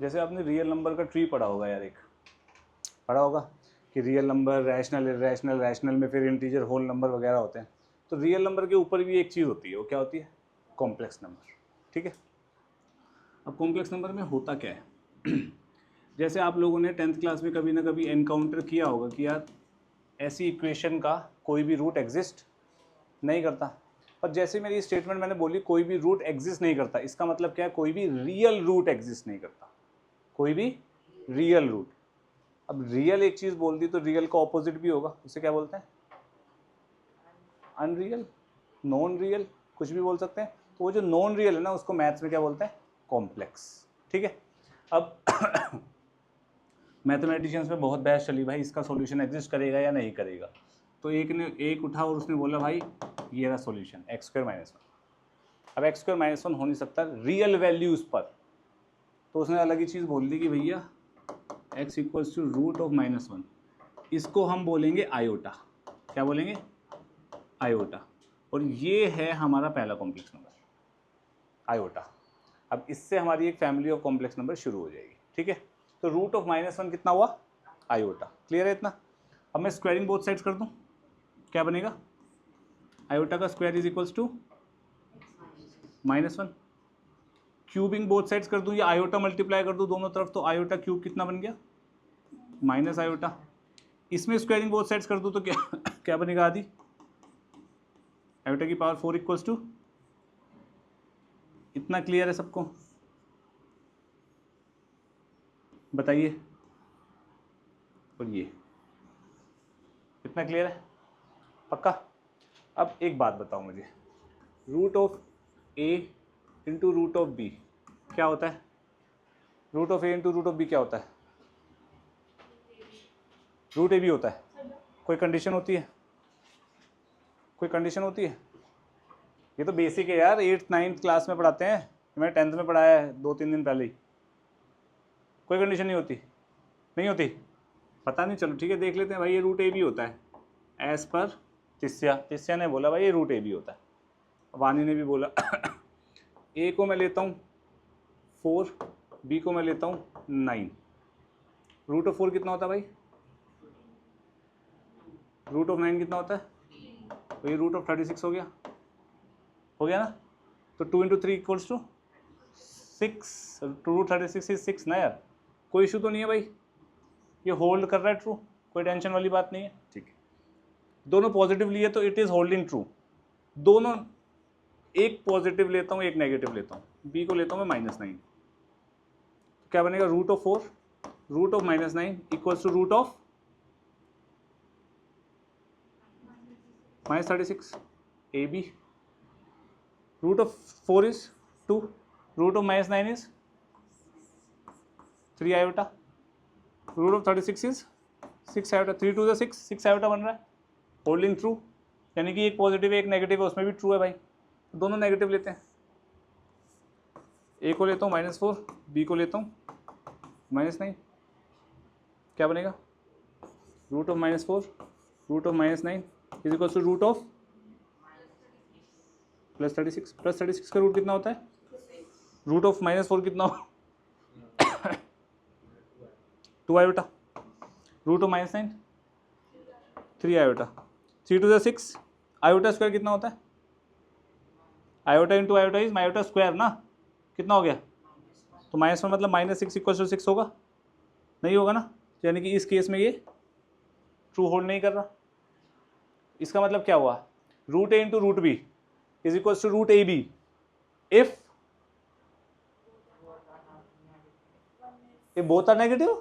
जैसे आपने real number का ट्री पढ़ा होगा यार, एक पढ़ा होगा कि real number, rational, irrational, rational में फिर इंटीजर, होल नंबर वगैरह होते हैं। तो रियल नंबर के ऊपर भी एक चीज़ होती है, वो क्या होती है? Complex number. ठीक है, अब कॉम्प्लेक्स नंबर में होता क्या है जैसे आप लोगों ने 10th क्लास में कभी ना कभी एनकाउंटर किया होगा कि यार ऐसी इक्वेशन का कोई भी रूट एग्जिस्ट नहीं करता। पर जैसे मेरी स्टेटमेंट मैंने बोली कोई भी रूट एग्जिस्ट नहीं करता, इसका मतलब क्या है? कोई भी रियल रूट एग्जिस्ट नहीं करता, कोई भी रियल रूट। अब रियल एक चीज बोल दी तो रियल का ऑपोजिट भी होगा, उसे क्या बोलते हैं? अनरियल, नॉन रियल, कुछ भी बोल सकते हैं। तो वो जो नॉन रियल है ना, उसको मैथ्स में क्या बोलते हैं? कॉम्प्लेक्स। ठीक है, अब मैथमेटिशियंस में बहुत बहस चली भाई, इसका सॉल्यूशन एग्जिस्ट करेगा या नहीं करेगा। तो एक उठा और उसने बोला भाई ये रहा solution, x square minus one. अब एक्स स्क्वायर माइनस वन हो नहीं सकता रियल वैल्यूज पर, तो उसने अलग ही चीज़ बोल दी कि भैया x equals to root of minus one, इसको हम बोलेंगे आयोटा। क्या बोलेंगे? आयोटा। और ये है हमारा पहला कॉम्प्लेक्स नंबर, आयोटा। अब इससे हमारी एक फैमिली ऑफ कॉम्प्लेक्स नंबर शुरू हो जाएगी। ठीक है, तो रूट ऑफ माइनस वन कितना हुआ? आयोटा। क्लियर है इतना? अब मैं स्क्वायरिंग बोथ साइड्स कर दूं, क्या बनेगा? आयोटा का square is equals to minus one. Cubing both sides कर दूं या आयोटा मल्टीप्लाई कर दूं दोनों तरफ, तो आयोटा क्यूब कितना बन गया? Minus iota. इसमें स्क्वायरिंग बोथ साइड्स कर दूं तो क्या क्या बनेगा? आदि आयोटा की पावर 4 इक्वल्स टू, इतना क्लियर है सबको? बताइए। और ये इतना क्लियर है? पक्का? अब एक बात बताओ मुझे, root of a into root of b क्या होता है? Root of a into root of b क्या होता है? रूट ए बी होता है। कोई कंडीशन होती है? कोई कंडीशन होती है? ये तो बेसिक है यार, 8th 9th क्लास में पढ़ाते हैं, मैंने 10th में पढ़ाया है 2-3 दिन पहले ही। कोई कंडीशन नहीं होती? नहीं होती? पता नहीं, चलो ठीक है देख लेते हैं भाई। ये रूट ए बी होता है एज पर तिस्या ने बोला भाई ये रूट ए बी होता है, वानी ने भी बोला ए को मैं लेता हूँ 4, बी को मैं लेता हूँ 9। रूट ऑफ 4 कितना होता है भाई? रूट ऑफ 9 कितना होता है? तो ये रूट ऑफ 36 हो गया, हो गया ना? तो 2 into 3 equals to 6, to root 36 is 6 ना यार। कोई इशू तो नहीं है भाई, ये होल्ड कर रहा है ट्रू, कोई टेंशन वाली बात नहीं है। ठीक है, दोनों पॉजिटिव लिए तो इट इज होल्डिंग ट्रू। दोनों, एक पॉजिटिव लेता हूँ एक नेगेटिव लेता हूँ, बी को लेता हूँ मैं -9, तो क्या बनेगा? Root of 4 root of -9 equals to root of -36 a b. Root of 4 is 2, root of -9 is 3 iota, root of 36 is 6 iota. 3 to 6, 6 iota बन रहा है, होल्डिंग ट्रू। यानी कि एक पॉजिटिव एक नेगेटिव है, उसमें भी ट्रू है भाई, तो दोनों नेगेटिव लेते हैं। ए को लेता हूँ -4, बी को लेता हूँ -9, क्या बनेगा? Root of -4 root of -9 is equal to root of +36। +36 का रूट कितना होता है? रूट ऑफ -4 कितना हो? 2 iota. Root of -9 3 iota. 3 to 6, iota square कितना होता है? Iota into iota is iota square ना, कितना हो गया? तो -1 मतलब -6 इक्वल टू 6 होगा? नहीं होगा ना, यानी कि इस केस में ये ट्रू होल्ड नहीं कर रहा। इसका मतलब क्या हुआ? Root A into root B is equal to root A B if both are negative,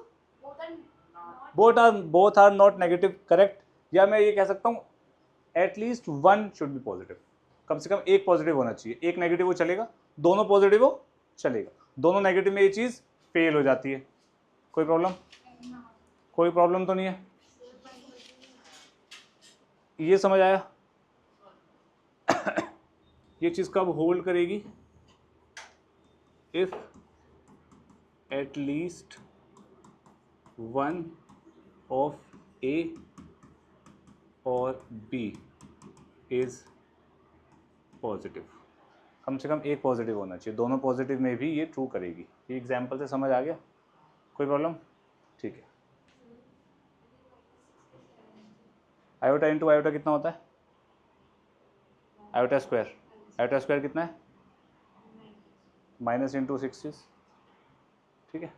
both are not negative, correct. या मैं ये कह सकता हूँ at least one should be positive, कम से कम एक पॉजिटिव होना चाहिए। एक नेगेटिव हो चलेगा, दोनों पॉजिटिव हो चलेगा, दोनों नेगेटिव में ये चीज फेल हो जाती है। कोई प्रॉब्लम? कोई प्रॉब्लम तो नहीं है? ये समझ आया? ये चीज कब होल्ड करेगी? If at least one of A और बी इज पॉजिटिव। कम से कम एक पॉजिटिव होना चाहिए, दोनों पॉजिटिव में भी ये ट्रू करेगी। ये एग्जाम्पल से समझ आ गया? कोई प्रॉब्लम? ठीक है। आयोटा इंटू आयोटा कितना होता है? Iota square. आयोटा स्क्वायर कितना है? Minus into 6। ठीक है।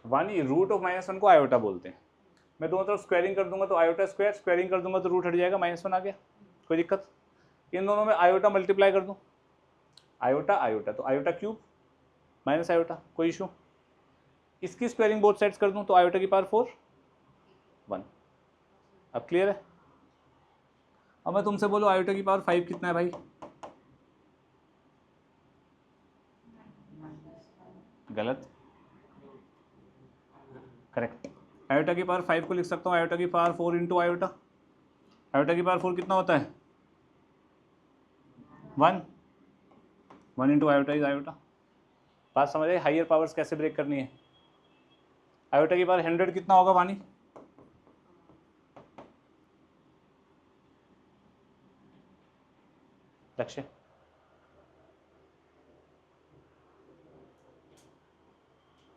वन, रूट ऑफ -1 को आयोटा बोलते हैं। मैं दोनों तरफ स्क्वायरिंग कर दूंगा तो आयोटा स्क्वायर, स्क्वायरिंग कर दूंगा तो रूट हट जाएगा, -1 आ गया। कोई दिक्कत? इन दोनों में आयोटा मल्टीप्लाई कर दूं, आयोटा आयोटा तो आयोटा क्यूब माइनस आयोटा, कोई इशू? इसकी स्क्वायरिंग बोथ साइड्स कर दूं तो आयोटा की पावर 4 1। अब क्लियर है? अब मैं तुमसे बोलूं आयोटा की पावर 5 कितना है भाई? गलत, करेक्ट। आयोटा की पावर 5 को लिख सकता हूँ आयोटा की पावर 4 इंटू आयोटा। आयोटा की पावर 4 कितना होता है? 1 इंटू आयोटा इज आयोटा। बात समझ आई? हायर पावर्स कैसे ब्रेक करनी है? आयोटा की पावर 100 कितना होगा वानी? लक्ष्य,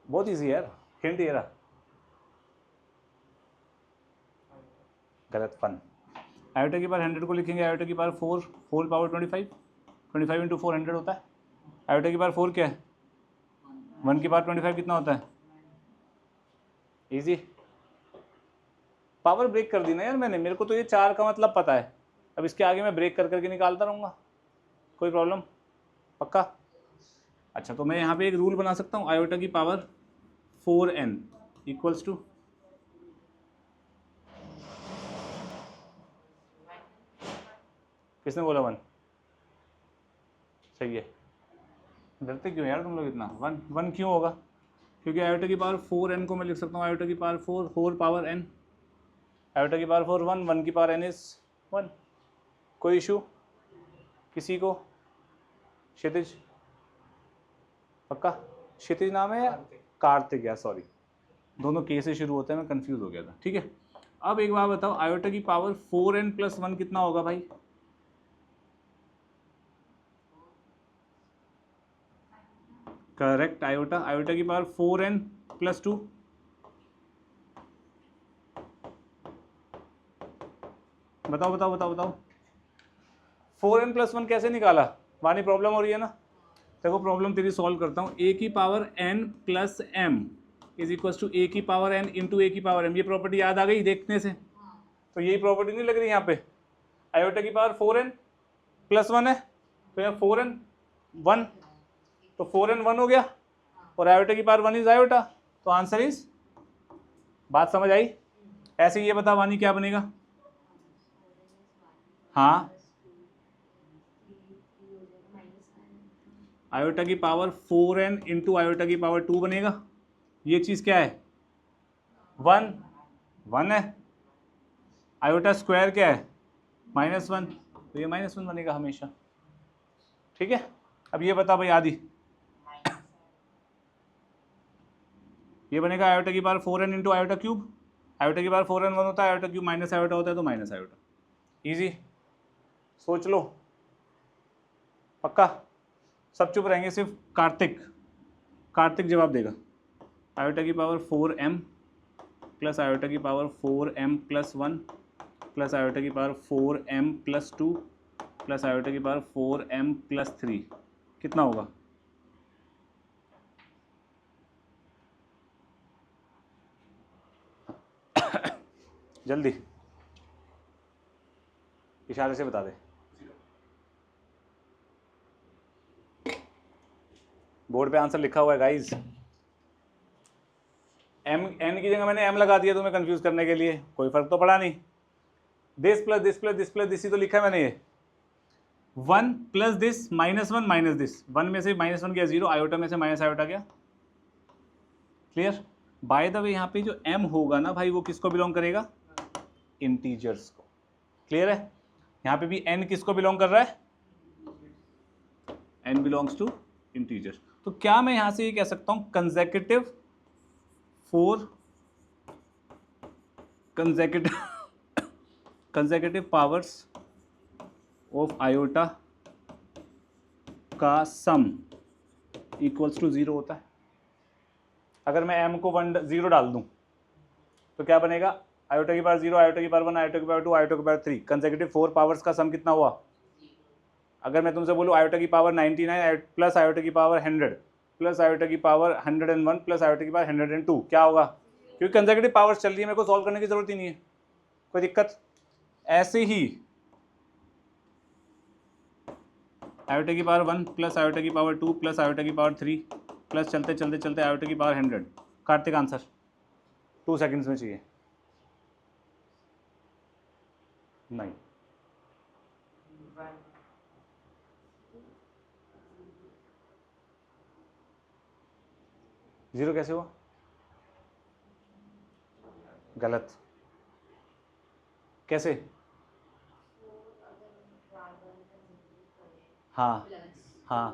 बहुत इजी है यार, हिंट ये रहा। गलत, फन। आयोटा की पावर 100 को लिखेंगे आयोटा की पावर 4 होल पावर 25 इंटू 4 100 होता है। आयोटा की पावर 4 क्या है? 1 की पावर 25 कितना होता है? इजी। पावर ब्रेक कर दी ना यार मैंने, मेरे को तो ये 4 का मतलब पता है, अब इसके आगे मैं ब्रेक कर करके निकालता रहूँगा। कोई प्रॉब्लम? पक्का? अच्छा, तो मैं यहाँ पे एक रूल बना सकता हूँ, आयोटा की पावर 4n इक्वल्स टू, किसने बोला 1? सही है। डरते क्यों यार तुम लोग इतना? 1 क्यों होगा? क्योंकि आयोटा की पावर 4n को मैं लिख सकता हूँ आयोटा की power 4 whole power n। Iota की पावर 4 1 की पावर n इज 1। कोई इशू किसी को? क्षितिज? पक्का? क्षितिज नाम है या कार्तिक? या सॉरी, दोनों के से शुरू होते हैं, मैं कंफ्यूज हो गया था। ठीक है, अब एक बात बताओ, आयोटा की पावर 4n प्लस 1 कितना होगा भाई? Correct, iota. आयोटा की पावर 4n प्लस 2, बताओ बताओ बताओ बताओ। 4n प्लस 1 कैसे निकाला? वानी प्रॉब्लम हो रही है ना? देखो प्रॉब्लम तेरी सॉल्व करता हूँ। a की power n plus m is equal to a की पावर n इंटू a की पावर m। ये प्रॉपर्टी याद आ गई देखने से? तो यही प्रॉपर्टी नहीं लग रही यहाँ पे? आयोटा की पावर 4n प्लस 1 है, तो यहाँ 4n 1, तो 4n 1 हो गया, और आयोटा की पावर 1 इज आयोटा, तो आंसर इज। बात समझ आई? ऐसे ये बता वानी क्या बनेगा? हाँ, आयोटा की पावर 4n इंटू आयोटा की पावर 2 बनेगा। ये चीज़ क्या है? 1 है। आयोटा स्क्वायर क्या है? -1, तो ये -1 बनेगा हमेशा। ठीक है, अब ये बता भाई आदि, ये बनेगा आयोटा की power 4n into iota cube. Iota की पावर 4n 1 होता है, आयोटा क्यूब माइनस आयोटा होता है, तो माइनस आयोटा। इजी, सोच लो। पक्का? सब चुप रहेंगे, सिर्फ कार्तिक जवाब देगा। आयोटा की पावर 4m प्लस आयोटा की power 4m plus 1 plus iota की power 4m plus 2 plus iota की पावर 4m प्लस 3 कितना होगा? जल्दी इशारे से बता दे। बोर्ड पे आंसर लिखा हुआ है गाइज। n की जगह मैंने m लगा दिया तुम्हें कंफ्यूज करने के लिए, कोई फर्क तो पड़ा नहीं। This plus this plus this plus this he तो लिखा है मैंने। ये 1 प्लस दिस -1 माइनस दिस, 1 में से -1 गया 0, आयोटा में से माइनस आयोटा गया। क्लियर? बाय द वे यहाँ पे जो m होगा ना भाई, वो किसको बिलोंग करेगा? इंटीजर्स को। क्लियर है? यहाँ पे भी n किसको बिलोंग कर रहा है? n belongs to integer. तो क्या मैं यहां से ये कह सकता हूं कंसेक्यूटिव पावर्स ऑफ आयोटा का सम इक्वल्स टू 0 होता है। अगर मैं m को 0 डाल दूं तो क्या बनेगा, आयोटा की पावर 0, आयोटा की पावर 1, आयोटा की पावर 2, आयोटा की पावर 3, कंसेक्यूटिव 4 पावर्स का सम कितना हुआ। अगर मैं तुमसे बोलूँ आयोटा की पावर 99 प्लस आयोटा की पावर 100 प्लस आयोटा की पावर 101 प्लस आयोटा की पावर 102, क्या होगा, क्योंकि कंसेक्यूटिव पावर्स चल रही है, मेरे को सॉल्व करने की जरूरत ही नहीं है, कोई दिक्कत। ऐसे ही आयोटा की पावर 1 प्लस आयोटा की पावर 2 प्लस आयोटा की पावर 3 प्लस चलते चलते चलते आयोटा की पावर 100। कार्तिक आंसर 2 सेकंड्स में चाहिए। नहीं, जीरो कैसे हुआ, गलत, कैसे, हाँ हाँ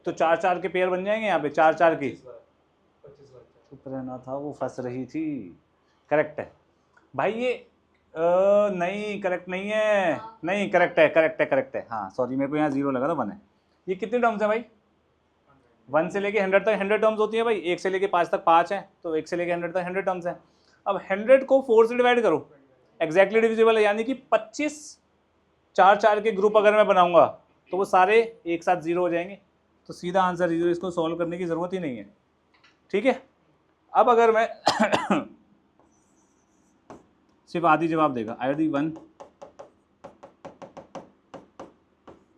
तो 4 4 के पेयर बन जाएंगे यहाँ पे, 4 4 की, चुप रहना था, वो फंस रही थी। करेक्ट है भाई ये नहीं करेक्ट नहीं है, नहीं करेक्ट है, करेक्ट है, करेक्ट है, हाँ सॉरी मेरे को यहाँ 0 लगा था, 1 है। ये कितने टर्म्स है भाई, 1 से लेके 100 तक 100 टर्म्स होती है भाई, 1 से लेके 5 तक 5 है, तो 1 से लेके 100 तक 100 टर्म्स है। अब 100 को 4 से डिवाइड करो, एग्जैक्टली डिविजिबल है, यानी कि 25 4 4 के ग्रुप अगर मैं बनाऊंगा तो वो सारे एक साथ 0 हो जाएंगे, तो सीधा आंसर 0, इसको सॉल्व करने की ज़रूरत ही नहीं है। ठीक है, अब अगर मैं सिर्फ आधी जवाब देगा, आयोटा 1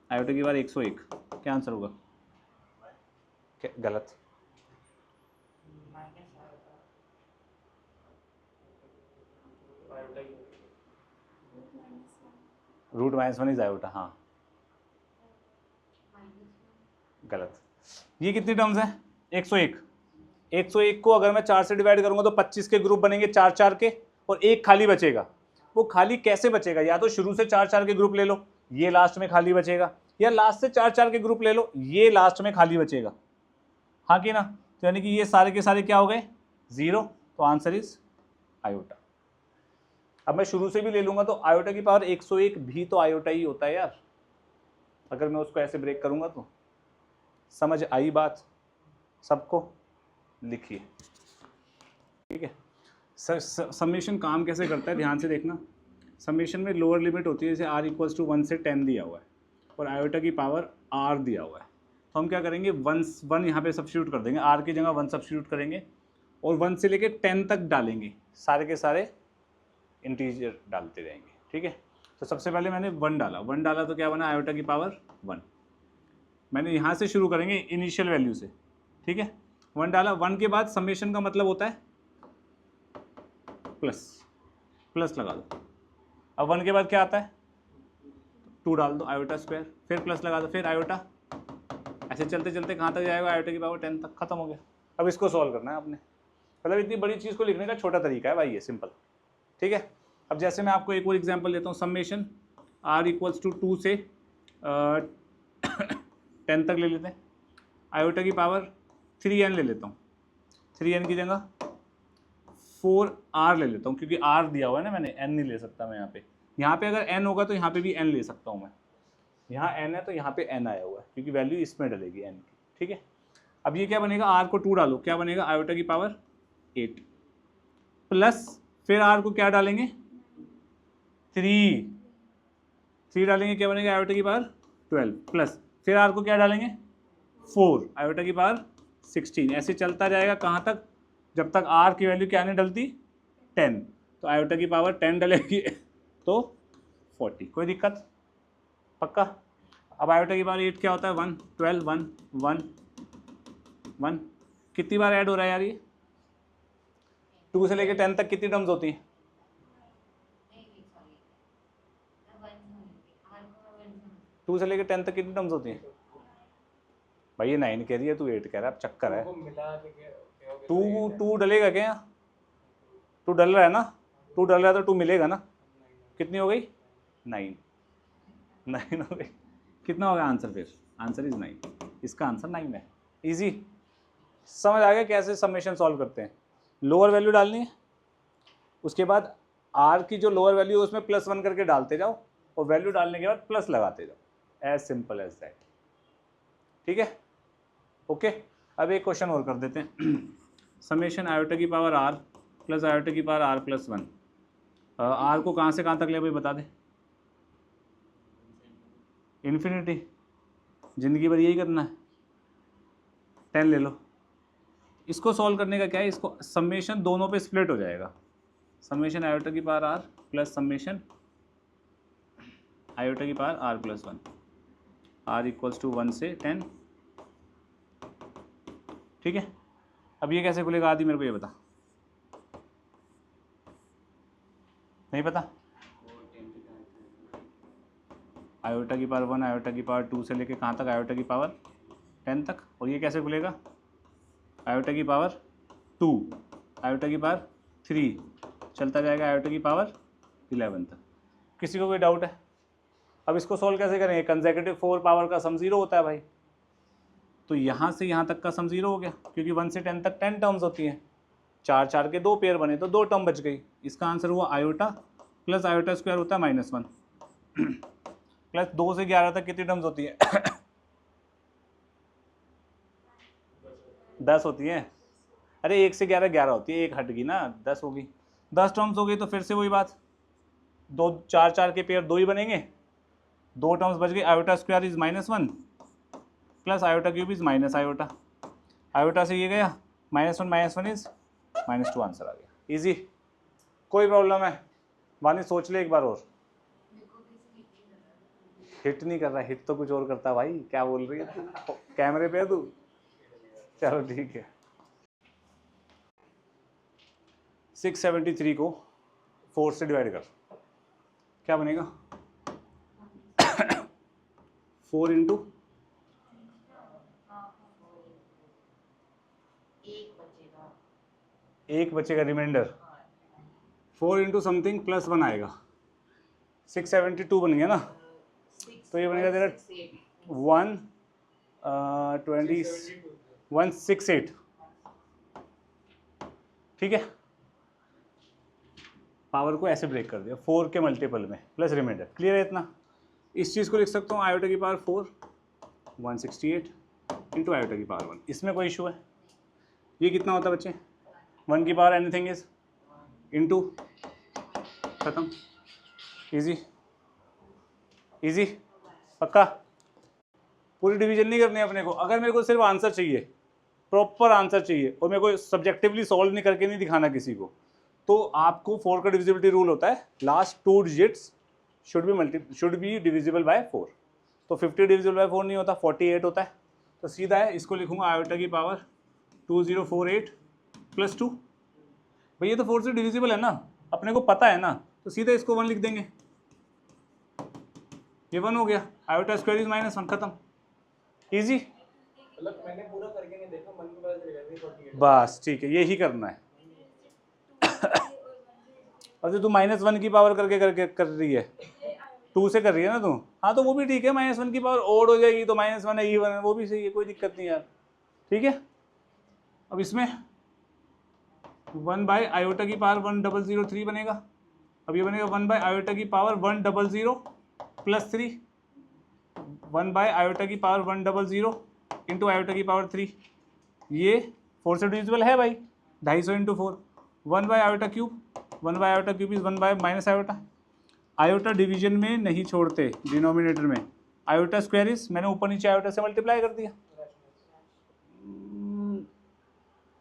आयोटा की बार 101, क्या आंसर होगा, गलत, रूट -1 इज आयोटा, हाँ गलत। ये कितनी टर्म्स है, 101, 101 को अगर मैं 4 से डिवाइड करूंगा तो 25 के ग्रुप बनेंगे 4 4 के, और एक खाली बचेगा। वो खाली कैसे बचेगा, या तो शुरू से 4 4 के ग्रुप ले लो, ये लास्ट में खाली बचेगा, या लास्ट से 4 4 के ग्रुप ले लो, ये लास्ट में खाली बचेगा, हाँ कि ना। तो यानी कि ये सारे के सारे क्या हो गए, 0, तो आंसर इज आयोटा। अब मैं शुरू से भी ले लूंगा तो आयोटा की पावर 101 भी तो आयोटा ही होता है यार, अगर मैं उसको ऐसे ब्रेक करूंगा तो। समझ आई बात सबको, लिखिए, ठीक है। समेशन काम कैसे करता है, ध्यान से देखना। समेशन में लोअर लिमिट होती है, जैसे r इक्वल्स टू 1 से 10 दिया हुआ है और आयोटा की पावर r दिया हुआ है, तो हम क्या करेंगे, 1 यहाँ पे सब्स्टिट्यूट कर देंगे, r की जगह 1 सब्स्टिट्यूट करेंगे और 1 से लेके 10 तक डालेंगे, सारे के सारे इंटीजर डालते रहेंगे, ठीक है। तो सबसे पहले मैंने 1 डाला तो क्या बना, आयोटा की पावर 1। मैंने यहाँ से शुरू करेंगे इनिशियल वैल्यू से, ठीक है। 1 डाला, 1 के बाद समेशन का मतलब होता है प्लस लगा दो। अब 1 के बाद क्या आता है, 2 डाल दो, आयोटा स्क्वायर, फिर प्लस लगा दो, फिर आयोटा, ऐसे चलते चलते कहाँ तक जाएगा, आयोटा की पावर 10 तक, खत्म हो गया। अब इसको सॉल्व करना है आपने, मतलब इतनी बड़ी चीज़ को लिखने का छोटा तरीका है भाई ये, सिंपल, ठीक है। अब जैसे मैं आपको एक और एग्जांपल देता हूँ, समेशन r इक्वल्स टू 2 से 10 तक ले लेते हैं, आयोटा की पावर 3n ले लेता हूँ, 3n की जगह 4r ले लेता हूँ, क्योंकि r दिया हुआ है ना मैंने, n नहीं ले सकता मैं यहाँ पे अगर n होगा तो यहाँ पे भी n ले सकता हूँ मैं, यहाँ n है तो यहाँ पे n आया हुआ है, क्योंकि वैल्यू इसमें डलेगी n की, ठीक है। अब ये क्या बनेगा, r को 2 डालो, क्या बनेगा, आयोटा की पावर 8 प्लस फिर r को क्या डालेंगे, 3 डालेंगे, क्या बनेगा, आयोटा की पावर 12 प्लस फिर r को क्या डालेंगे, 4, आयोटा की पावर 16, ऐसे चलता जाएगा कहाँ तक, जब तक r की वैल्यू क्या नहीं डलती, 10, तो आयोटा की पावर 10 डलेगी तो 40, कोई दिक्कत, पक्का। अब आयोटा की पावर 8 क्या होता है, 1 12 1 1 1, कितनी बार ऐड हो रहा है यार ये, 2 से लेके 10 तक कितनी टर्म्स होती हैं, टू से लेके 10 तक कितनी टर्म्स होती हैं भाई, ये 9 कह रही है, तू 8 कह रहा है, अब चक्कर है, टू डलेगा क्या, टू डल रहा है ना, टू डल रहा है तो 2 मिलेगा ना, कितनी हो गई, 9 हो गई, कितना होगा आंसर, फिर आंसर इज 9, इसका आंसर 9 है। इजी, समझ आ गया कैसे समेशन सॉल्व करते हैं। लोअर वैल्यू डालनी है, उसके बाद r की जो लोअर वैल्यू है उसमें +1 करके डालते जाओ और वैल्यू डालने के बाद प्लस लगाते जाओ, एज सिंपल एज दैट, ठीक है, ओके। अब एक क्वेश्चन और कर देते हैं। समेशन आयोटा की पावर आर प्लस आयोटा की पावर आर प्लस 1, आर को कहाँ से कहाँ तक ले भाई बता दे। इन्फिनिटी, जिंदगी भर यही करना है। 10 ले लो। इसको सॉल्व करने का क्या है, इसको समेशन दोनों पे स्प्लिट हो जाएगा। समेशन आयोटा की power R plus summation iota की power R plus 1, R equals to 1 से 10, ठीक है। अब ये कैसे खुलेगा आदि, मेरे को ये बता। नहीं पता? आयोटा की पावर 1 आयोटा की पावर 2 से लेके कहाँ तक, आयोटा की पावर 10 तक। और ये कैसे खुलेगा, आयोटा की पावर 2 आयोटा की पावर 3 चलता जाएगा आयोटा की पावर 11 तक। किसी को कोई डाउट है? अब इसको सॉल्व कैसे करेंगे, कंसेक्यूटिव 4 पावर का सम 0 होता है भाई, तो यहाँ से यहाँ तक का सम 0 हो गया, क्योंकि 1 से 10 तक 10 टर्म्स होती हैं, 4 4 के 2 पेयर बने तो 2 टर्म बच गई। इसका आंसर हुआ आयोटा प्लस आयोटा स्क्वायर होता है -1 प्लस 2 से 11 तक कितनी टर्म्स होती है? 10 होती हैं। अरे 1 से 11 11 होती है, एक हट गई ना, 10 होगी, 10 टर्म्स हो गई। तो फिर से वही बात, 2 4 4 के पेयर 2 ही बनेंगे, 2 टर्म्स बच गई। Iota square is -1 plus iota cube is minus iota, iota से ये गया -1 इज -2, आंसर आ गया। इजी, कोई प्रॉब्लम है? वानी सोच ले एक बार और। हिट नहीं कर रहा, हिट तो कुछ और करता है भाई, क्या बोल रही है तू, कैमरे पे है तू। चलो ठीक है। 673 को 4 से डिवाइड कर, क्या बनेगा? 4 इंटू एक बचेगा रिमाइंडर, 4 इंटू समथिंग प्लस 1 आएगा, 672 बन गया ना। तो ये बनेगा तेरा 168, ठीक है। पावर को ऐसे ब्रेक कर दिया, 4 के मल्टीपल में प्लस रिमाइंडर, क्लियर है इतना? इस चीज़ को लिख सकता हूँ आयोटा की पावर 4 168 इंटू आयोटा की पावर 1। इसमें कोई इशू है? ये कितना होता है बच्चे, 1 की पावर एनीथिंग इज इंटू, खत्म। इजी इजी, पक्का? पूरी डिवीजन नहीं करनी है अपने को। अगर मेरे को सिर्फ आंसर चाहिए, प्रॉपर आंसर चाहिए, और मेरे को सब्जेक्टिवली सॉल्व नहीं करके नहीं दिखाना किसी को, तो आपको 4 का डिविजिबिलिटी रूल होता है, last 2 digits should be divisible by 4। तो 50 डिविजिबल बाय 4 नहीं होता, 48 होता है। तो सीधा है, इसको लिखूंगा आयोटा की पावर 2048 प्लस 2। भाई ये तो 4 से डिविजिबल है ना, अपने को पता है ना, तो सीधा इसको 1 लिख देंगे, ये 1 हो गया। आयोटा स्क्वायर इज -1, खत्म। इजी, मतलब मैंने पूरा करके नहीं देखा, मन में पता चलेगा। बस ठीक है, यही करना है। और जो तू -1 की पावर करके कर रही है, 2 से कर रही है ना तू, हाँ तो वो भी ठीक है, -1 की पावर ओड हो जाएगी तो -1 है, even है, वो भी सही है, कोई दिक्कत नहीं यार, ठीक है। अब इसमें 1 बाय आयोटा की पावर 1003 बनेगा। अब ये बनेगा 1 बाय आयोटा की पावर 100 प्लस 3, 1 बाय आयोटा की पावर 100 इंटू आयोटा की पावर 3। ये 4 से डिविजिबल है भाई, 250 into 4, 1 by iota cube, 1 by iota cube is 1 by minus iota. Iota division में नहीं छोड़ते, डिनोमिनेटर में। आयोटा स्क्वायर इज, मैंने ऊपर नीचे आयोटा से मल्टीप्लाई कर दिया।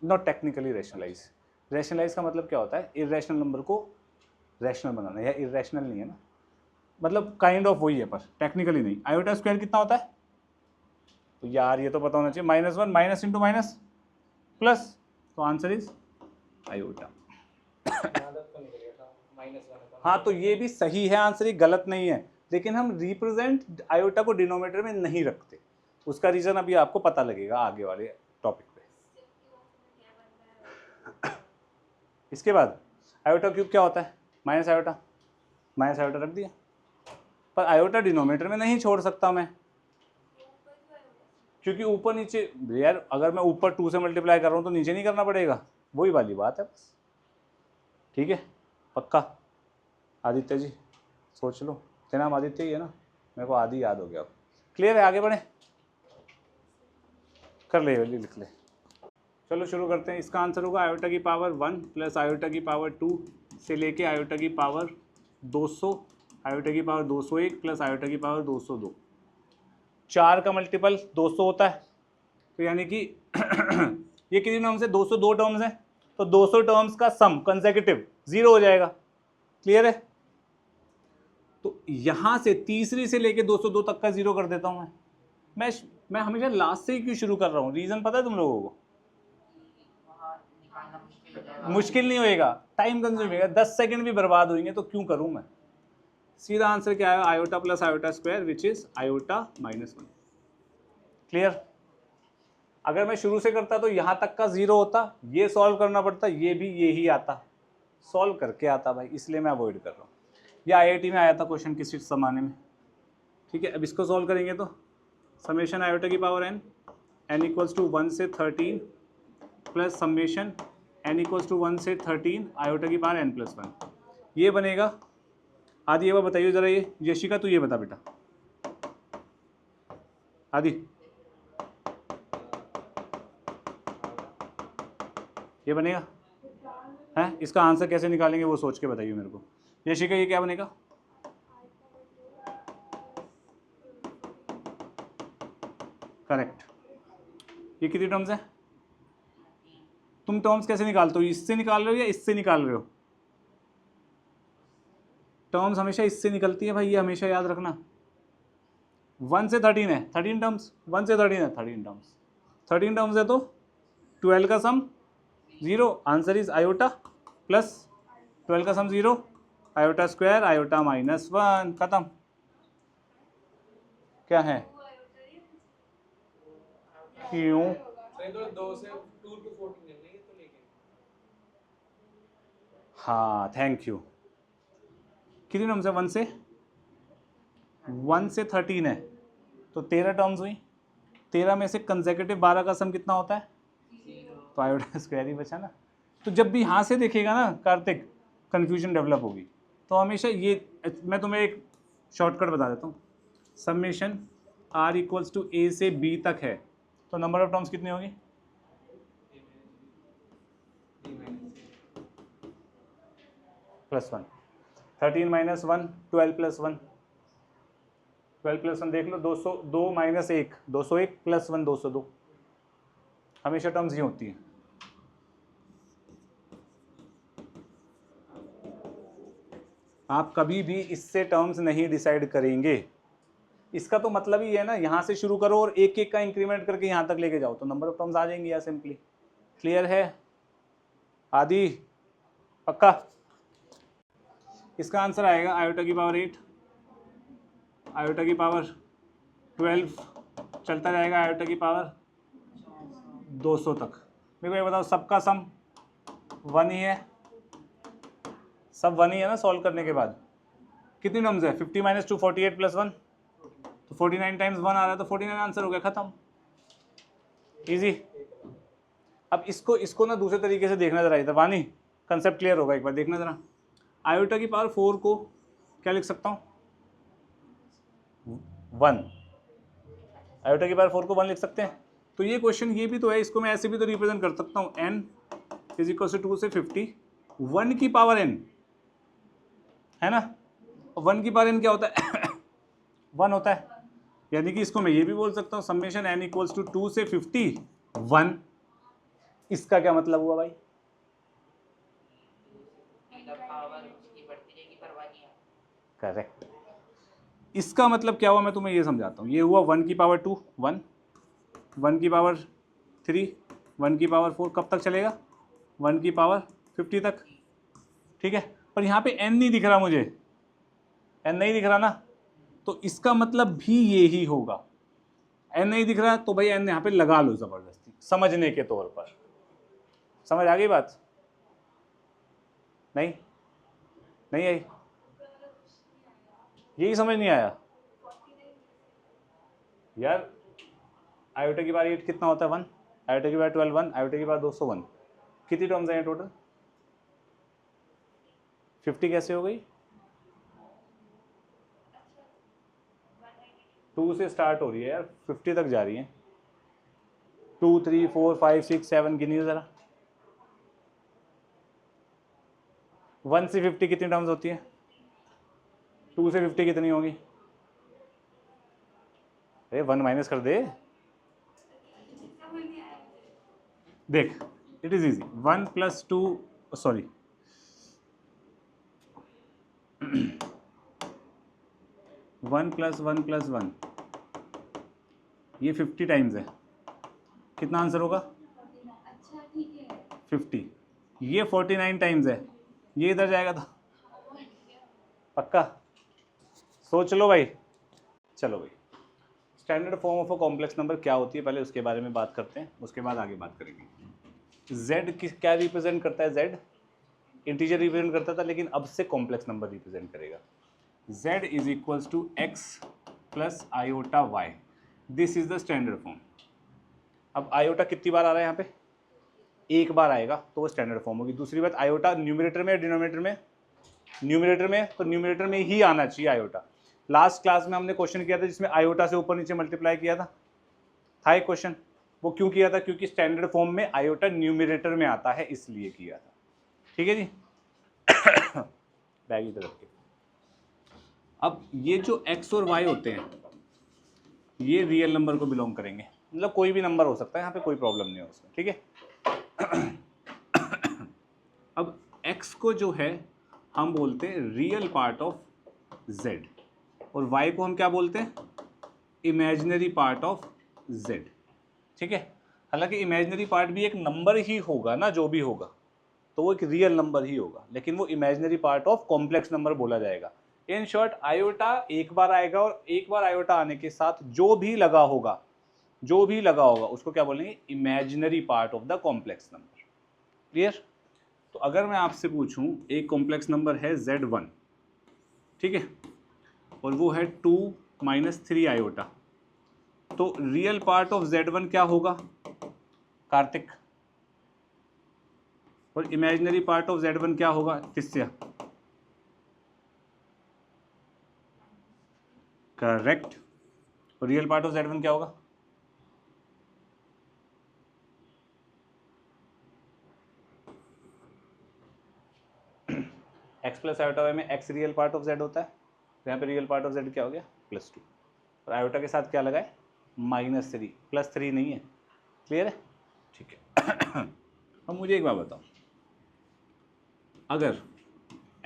Not technically rationalise. रैशनलाइज का मतलब क्या होता है, इरेशनल नंबर को रैशनल बनाना, या इरेशनल नहीं है ना, मतलब काइंड ऑफ वही है, पर टेक्निकली नहीं। आयोटा स्क्वायर कितना होता है, तो यार ये तो पता होना चाहिए, -1 माइनस इंटू माइनस प्लस, तो आंसर इज आयोटा। हाँ तो ये भी सही है आंसर, ये गलत नहीं है, लेकिन हम रिप्रेजेंट आयोटा को डिनोमिनेटर में नहीं रखते। उसका रीजन अभी आपको पता लगेगा आगे वाले टॉपिक पे। इसके बाद आयोटा क्यूब क्या होता है, माइनस आयोटा रख दिया, पर आयोटा डिनोमिनेटर में नहीं छोड़ सकता मैं, क्योंकि ऊपर नीचे यार, अगर मैं ऊपर 2 से मल्टीप्लाई कर रहा हूँ तो नीचे नहीं करना पड़ेगा, वही वाली बात है बस, ठीक है, पक्का। आदित्य जी सोच लो, तेरा नाम आदित्य ही है ना, मेरे को आदि याद हो गया। क्लियर है, आगे बढ़े। कर ले, लिख ले। चलो शुरू करते हैं। इसका आंसर होगा आयोटा की पावर 1 प्लस आयोटा की पावर 2 से लेके आयोटा की पावर 200, आयोटा की पावर 201 प्लस आयोटा की पावर 202। 4 का मल्टीपल 200 होता है, तो यानी कि ये कितनी टर्म्स है, 202 टर्म्स है, तो 200 टर्म्स का सम कंसेक्यूटिव 0 हो जाएगा। क्लियर है? तो यहां से तीसरी से लेके 202 तक का 0 कर देता हूं मैं हमेशा लास्ट से ही क्यों शुरू कर रहा हूं, रीजन पता है तुम लोगों को? मुश्किल नहीं होएगा, टाइम कंज्यूम होगा, 10 सेकंड भी बर्बाद होंगे तो क्यों करूं मैं। सीधा आंसर क्या है, iota plus iota square which is iota minus 1। Clear? अगर मैं शुरू से करता तो यहां तक का 0 होता, ये सॉल्व करना पड़ता, ये भी यही आता, सॉल्व करके आता भाई, इसलिए मैं अवॉइड कर रहा हूँ। ये IIT में आया था क्वेश्चन किसी जमाने में। ठीक है, अब इसको सॉल्व करेंगे तो समेशन आयोटा की पावर n इक्वल्स टू 1 से 13 plus summation n equals to 1 से 13 आयोटा की पावर n+1, ये बनेगा। आदि ये बात बताइए जरा, ये यशिका तू ये बता बेटा, आदि ये बनेगा है? इसका आंसर कैसे निकालेंगे वो सोच के बताइए मेरे को। यशिका ये क्या बनेगा? करेक्ट। ये कितनी टर्म्स है? तुम टर्म्स कैसे निकालते हो, इससे निकाल रहे हो या इससे निकाल रहे हो? टर्म्स हमेशा इससे निकलती है भाई, ये हमेशा याद रखना। 1 से 13 है, 13 टर्म्स, 1 से 13 है, 13 टर्म्स, 13 टर्म्स है तो 12 का सम 0, आंसर इज आयोटा प्लस 12 का सम 0, आयोटा स्क्वायर आयोटा माइनस 1, खत्म। क्या है? क्यों? सही तो 2 से 2 to 14 है नहीं तो लेके। हाँ थैंक यू। कितनी टर्म्स है? 1 से 13 है तो 13 टर्म्स हुई, 13 में से कंसेक्यूटिव 12 का सम कितना होता है? तो आयोटा स्क्वायर ही बचा ना। तो जब भी यहाँ से देखेगा ना कार्तिक, कन्फ्यूजन डेवलप होगी, तो हमेशा ये, मैं तुम्हें एक शॉर्टकट बता देता हूँ। Summation r equals to a से b तक है, तो नंबर ऑफ टर्म्स कितनी होगी? +1, 13 माइनस 1 12 प्लस 1, 12 प्लस 1 देख लो, 202 माइनस 1 201 प्लस 1 202, हमेशा टर्म्स ही होती हैं। आप कभी भी इससे टर्म्स नहीं डिसाइड करेंगे, इसका तो मतलब ही है ना, यहाँ से शुरू करो और एक एक का इंक्रीमेंट करके यहाँ तक लेके जाओ तो नंबर ऑफ टर्म्स आ जाएंगी यार सिंपली। क्लियर है आदि? पक्का? इसका आंसर आएगा आयोटा की पावर 8, आयोटा की पावर 12, चलता जाएगा आयोटा की पावर 200 तक। मेरे को ये बताओ, सबका सम 1 ही है, सब 1 ही है ना सॉल्व करने के बाद? कितनी टर्म्स है? 50 माइनस 2 48 प्लस 1, तो 49 टाइम्स 1 आ रहा है, तो 49 आंसर हो गया, खत्म। इजी। अब इसको ना दूसरे तरीके से देखना जरा, इधर वानी कंसेप्ट क्लियर होगा, एक बार देखना जरा। आयोटा की पावर 4 को क्या लिख सकता हूँ? 1, आयोटा की पावर 4 को 1 लिख सकते हैं। तो ये क्वेश्चन ये भी तो है, इसको मैं ऐसे भी तो रिप्रेजेंट कर सकता हूँ, n इज इक्वल टू 2 से 50, 1 की पावर n है ना, 1 की पावर n क्या होता है? 1 होता है, यानी कि इसको मैं ये भी बोल सकता हूँ समेशन n इक्वल्स टू 2 से 50 1। इसका क्या मतलब हुआ भाई? करेक्ट। इसका मतलब क्या हुआ मैं तुम्हें ये समझाता हूँ। ये हुआ 1 की पावर 2 1, 1 की पावर 3, 1 की पावर 4, कब तक चलेगा? 1 की पावर 50 तक। ठीक है, पर यहाँ पे n नहीं दिख रहा मुझे, n नहीं दिख रहा ना, तो इसका मतलब भी ये ही होगा। n नहीं दिख रहा तो भाई n यहाँ पे लगा लो जबरदस्ती, समझने के तौर पर। समझ आ गई बात? नहीं नहीं आई? यही समझ नहीं आया यार। आयोटा की बार 8 कितना होता है? 1, आयोटा की बार 12 1, आयोटा की बार 201, कितनी टर्म्स हैं टोटल? 50 कैसे हो गई? 2 से स्टार्ट हो रही है यार, 50 तक जा रही है। 2 3 4 5 6 7 गिनिए ज़रा। 1 से 50 कितनी टर्म्स होती है? 2 से 50 कितनी होगी? अरे 1 माइनस कर दे। देख, इट इज इजी। 1 + 2 सॉरी 1 + 1 + 1 ये 50 टाइम्स है। कितना आंसर होगा? 50। ये 49 टाइम्स है, ये इधर जाएगा तो पक्का? सोच लो भाई। चलो भाई, standard form of a complex number क्या होती है पहले उसके बारे में बात करते हैं, उसके बाद आगे बात करेंगे। जेड क्या रिप्रेजेंट करता है? जेड इंटीजर रिप्रेजेंट करता था, लेकिन अब से कॉम्प्लेक्स नंबर रिप्रेजेंट करेगा। z is equals to x plus iota y। This is the standard form. अब आयोटा कितनी बार आ रहा है यहाँ पे? एक बार आएगा तो वो स्टैंडर्ड फॉर्म होगी। दूसरी बात, आयोटा न्यूमरेटर में या डिनोमिनेटर में? न्यूमरेटर में, तो न्यूमरेटर में ही आना चाहिए आयोटा। लास्ट क्लास में हमने क्वेश्चन किया था जिसमें आयोटा से ऊपर नीचे मल्टीप्लाई किया था एक क्वेश्चन। वो क्यों किया था? क्योंकि स्टैंडर्ड फॉर्म में आयोटा न्यूमरेटर में आता है, इसलिए किया था। ठीक है जी। बैग इधर रखिए। अब ये जो x और y होते हैं ये रियल नंबर को बिलोंग करेंगे, मतलब कोई भी नंबर हो सकता है, यहाँ पे कोई प्रॉब्लम नहीं है उसमें। ठीक है। अब x को जो है हम बोलते हैं रियल पार्ट ऑफ z, और y को हम क्या बोलते हैं? Imaginary part of z। ठीक है। हालांकि इमेजिनरी पार्ट भी एक नंबर ही होगा ना, जो भी होगा तो वो एक रियल नंबर ही होगा, लेकिन वो imaginary part of complex number बोला जाएगा। इन शॉर्ट, आयोटा एक बार आएगा और एक बार आयोटा आने के साथ जो भी लगा होगा उसको क्या बोलेंगे? Imaginary part of the complex number. Clear? तो अगर मैं आपसे पूछूं, एक कॉम्प्लेक्स नंबर है Z1, ठीक है, और वो है 2 - 3 आयोटा, तो रियल पार्ट ऑफ Z1 क्या होगा कार्तिक? और इमेजिनरी पार्ट ऑफ Z1 क्या होगा तिस्या? करेक्ट। और रियल पार्ट ऑफ Z1 क्या होगा? x प्लस आयोटा वाई में x real part of z होता है, तो यहाँ पे रियल पार्ट ऑफ z क्या हो गया? +2। और आयोटा के साथ क्या लगाए? -3, +3 नहीं है। क्लियर है? ठीक है। अब मुझे एक बात बताओ, अगर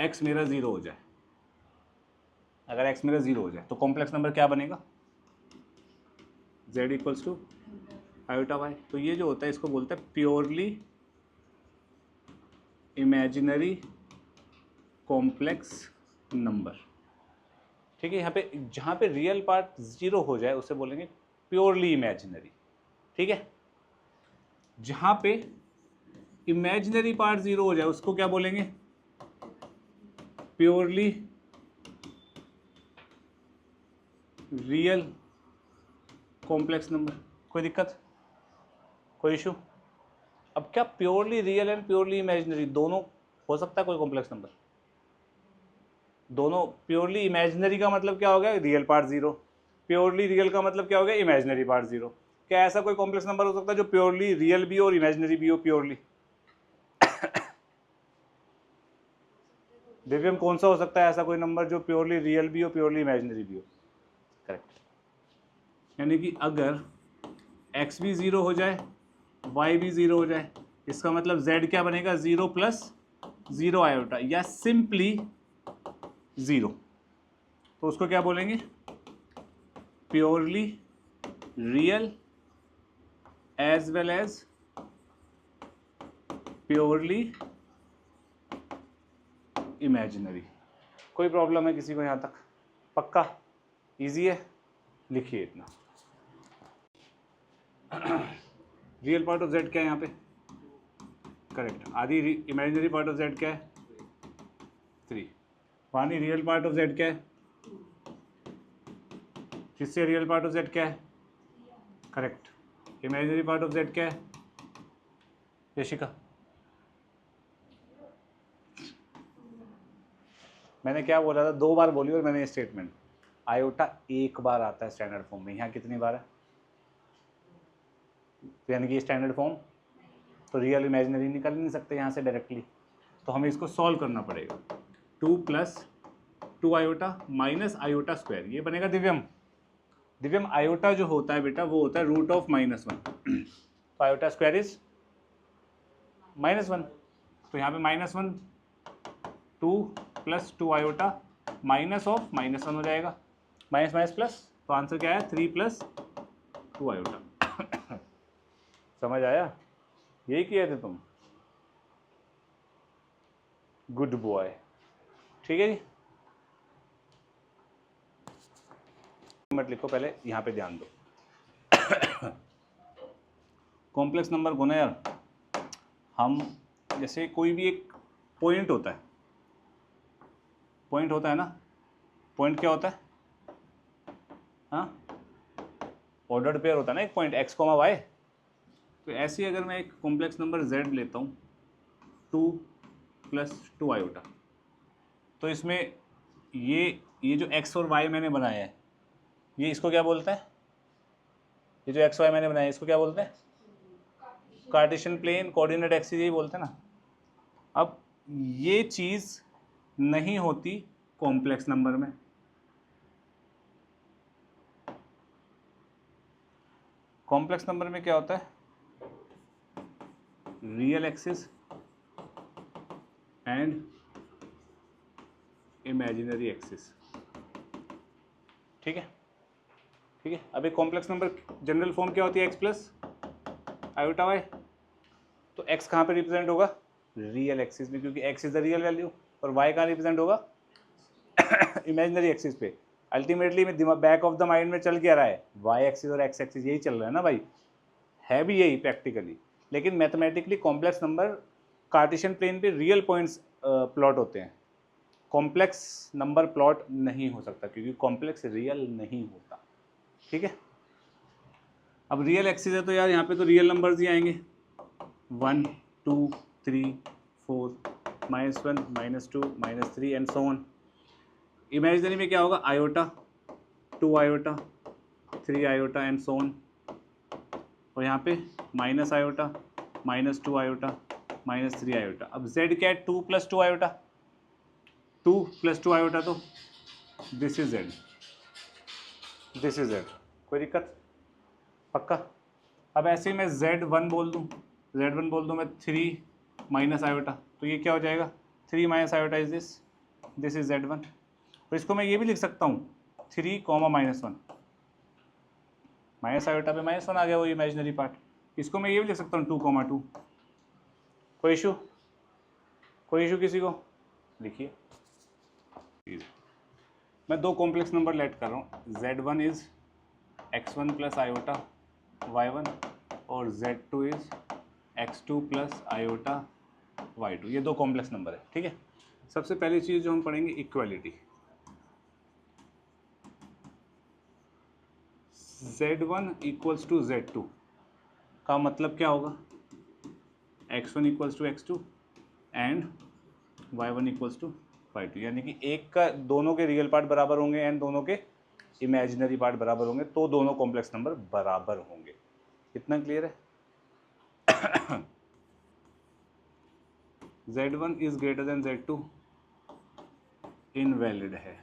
x मेरा 0 हो जाए, तो कॉम्प्लेक्स नंबर क्या बनेगा? z = iota y. तो ये जो होता है इसको बोलते हैं प्योरली इमेजिनरी कॉम्प्लेक्स नंबर। ठीक है। यहाँ पे जहाँ पे रियल पार्ट 0 हो जाए उसे बोलेंगे प्योरली इमेजिनरी। ठीक है। जहाँ पे इमेजिनरी पार्ट 0 हो जाए उसको क्या बोलेंगे? Purely real complex number. कोई दिक्कत, कोई इशू? अब क्या purely real and purely imaginary दोनों हो सकता है कोई कॉम्प्लेक्स नंबर? दोनों। प्योरली इमेजिनरी का मतलब क्या हो गया? Real part 0। प्योरली रियल का मतलब क्या हो गया? Imaginary part 0। क्या ऐसा कोई कॉम्प्लेक्स नंबर हो सकता है जो प्योरली रियल भी और इमेजिनरी भी हो? प्योरली दिव्यम, कौन सा हो सकता है ऐसा कोई नंबर जो प्योरली रियल भी हो, प्योरली इमेजिनरी भी हो? करेक्ट। यानी कि अगर x भी 0 हो जाए, y भी 0 हो जाए, इसका मतलब z क्या बनेगा? 0 + 0 आयोटा, या सिंपली 0। तो उसको क्या बोलेंगे? Purely real as well as purely imaginary. कोई प्रॉब्लम है किसी को यहाँ तक? पक्का? इजी है? लिखिए इतना। रियल पार्ट ऑफ z क्या है यहाँ पे? करेक्ट। आधी इमेजिनरी पार्ट ऑफ z क्या है? 3। पानी रियल पार्ट ऑफ z क्या है? किससे रियल पार्ट ऑफ z क्या है? Correct. Imaginary part of z क्या है? यशिका, मैंने क्या बोला था? 2 बार बोली और मैंने ये स्टेटमेंट। आयोटा एक बार आता है स्टैंडर्ड फॉर्म में, यहाँ कितनी बार है? तो यानी कि स्टैंडर्ड फॉर्म, तो रियल इमेजिनरी निकल नहीं सकते यहाँ से डायरेक्टली, तो हमें इसको सॉल्व करना पड़ेगा। 2 + 2 आयोटा माइनस आयोटा स्क्वायर, ये बनेगा दिव्यम। दिव्यम आयोटा जो होता है बेटा वो होता है √(-1), तो आयोटा स्क्वायर इज -1, तो यहाँ पे -1, 2 + 2 आयोटा -(-1) हो जाएगा, माइनस माइनस प्लस, तो आंसर क्या है 3 + 2 आयोटा। समझ आया? यही किए थे तुम, गुड बॉय। ठीक है जी, मत लिखो, पहले यहाँ पे ध्यान दो। कॉम्प्लेक्स नंबर को ना यार, हम जैसे कोई भी एक पॉइंट होता है, पॉइंट होता है ना, पॉइंट क्या होता है, हाँ, ऑर्डर्ड पेयर होता है ना एक पॉइंट x, y। तो ऐसे ही अगर मैं एक कॉम्प्लेक्स नंबर z लेता हूँ 2 + 2 आयोटा, तो इसमें ये जो x और y मैंने बनाया है, ये इसको क्या बोलते हैं, ये जो x y मैंने बनाया है इसको क्या बोलते हैं, कार्टेशियन प्लेन कोऑर्डिनेट एक्सिस, यही बोलते हैं ना। अब ये चीज़ नहीं होती कॉम्प्लेक्स नंबर में। कॉम्प्लेक्स नंबर में क्या होता है, real axis and imaginary axis. ठीक है, ठीक है। अब एक कॉम्प्लेक्स नंबर जनरल फॉर्म क्या होती है, x + आयोटा y, तो x कहाँ पे रिप्रेजेंट होगा, रियल एक्सिस में, क्योंकि x is the real value, और y कहाँ रिप्रेजेंट होगा, इमेजिनरी एक्सिस पे। अल्टीमेटली में दिमाग बैक ऑफ द माइंड में चल क्या रहा है, y एक्सिस और x एक्सिस यही चल रहा है ना भाई, है भी यही प्रैक्टिकली, लेकिन mathematically complex number cartesian plane पे रियल पॉइंट्स प्लॉट होते हैं, कॉम्प्लेक्स नंबर प्लॉट नहीं हो सकता क्योंकि कॉम्प्लेक्स रियल नहीं होता। ठीक है, अब रियल एक्सिस है तो यार यहाँ पे तो रियल नंबर्स ही आएंगे, 1 2 3 4 -1 -2 -3 एंड सो ऑन। इमेजिनरी में क्या होगा, iota, 2 iota, 3 iota and so on, और यहाँ पे माइनस आयोटा, -2 आयोटा, -3 आयोटा। अब z क्या है, 2 + 2 आयोटा, 2 + 2 आयोटा, तो this is z, this is z, कोई दिक्कत, पक्का। अब ऐसे ही मैं z1 बोल दूँ, z1 बोल दूँ मैं 3 माइनस आयोटा, तो ये क्या हो जाएगा, 3 - iota is this is z1। तो इसको मैं ये भी लिख सकता हूँ 3, -1, माइनस आयोटा पे -1 आ गया, वो इमेजिनरी पार्ट। इसको मैं ये भी लिख सकता हूँ 2, 2। कोई इशू, कोई इशू किसी को, लिखिए। मैं दो कॉम्प्लेक्स नंबर लेट कर रहा हूँ, z1 is x1 + iota y1 और z2 is x2 + iota y2, ये दो कॉम्प्लेक्स नंबर है। ठीक है, सबसे पहली चीज़ जो हम पढ़ेंगे, इक्वालिटी। z1 = z2 का मतलब क्या होगा, x1 = x2 and y1 = y2, यानी कि एक का दोनों के रियल पार्ट बराबर होंगे एंड दोनों के इमेजिनरी पार्ट बराबर होंगे, तो दोनों कॉम्प्लेक्स नंबर बराबर होंगे। इतना क्लियर है? z1 is greater than z2 invalid है।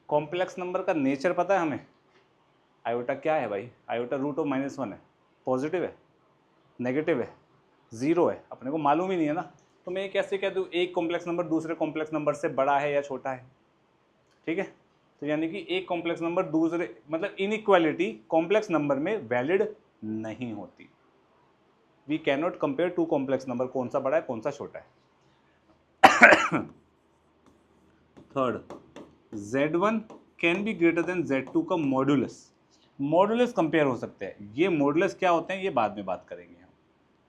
कॉम्प्लेक्स नंबर का नेचर पता है हमें, आयोटा क्या है भाई, आयोटा √(-1) है, पॉजिटिव है, नेगेटिव है, ज़ीरो है, अपने को मालूम ही नहीं है ना, तो मैं ये कैसे कह दूँ एक कॉम्प्लेक्स नंबर दूसरे कॉम्प्लेक्स नंबर से बड़ा है या छोटा है। ठीक है, तो यानी कि एक कॉम्प्लेक्स नंबर दूसरे, मतलब इनइक्वालिटी कॉम्प्लेक्स नंबर में वैलिड नहीं होती। We can not compare two complex number, कौन सा बड़ा है कौन सा छोटा है। Third, z1 can be greater than z2 का मॉडुलस, मॉडुलस कंपेयर हो सकते हैं। ये मॉडुलस क्या होते हैं ये बाद में बात करेंगे हम।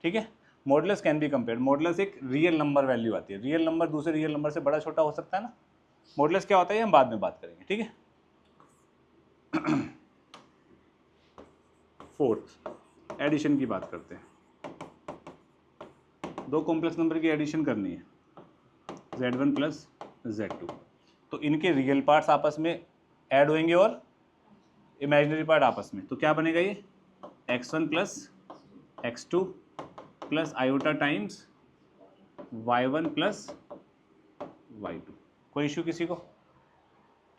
ठीक है, modulus can be compare, modulus एक रियल नंबर वैल्यू आती है, रियल नंबर दूसरे रियल नंबर से बड़ा छोटा हो सकता है ना, मॉडुलस क्या होता है ये हम बाद में बात करेंगे। ठीक है, फोर्थ, एडिशन की बात करते हैं। दो कॉम्प्लेक्स नंबर की एडिशन करनी है, z1 + z2, तो इनके रियल पार्ट्स आपस में ऐड होंगे और इमेजिनरी पार्ट आपस में, तो क्या बनेगा ये x1 plus x2 plus iota times y1 plus y2। कोई इशू किसी को?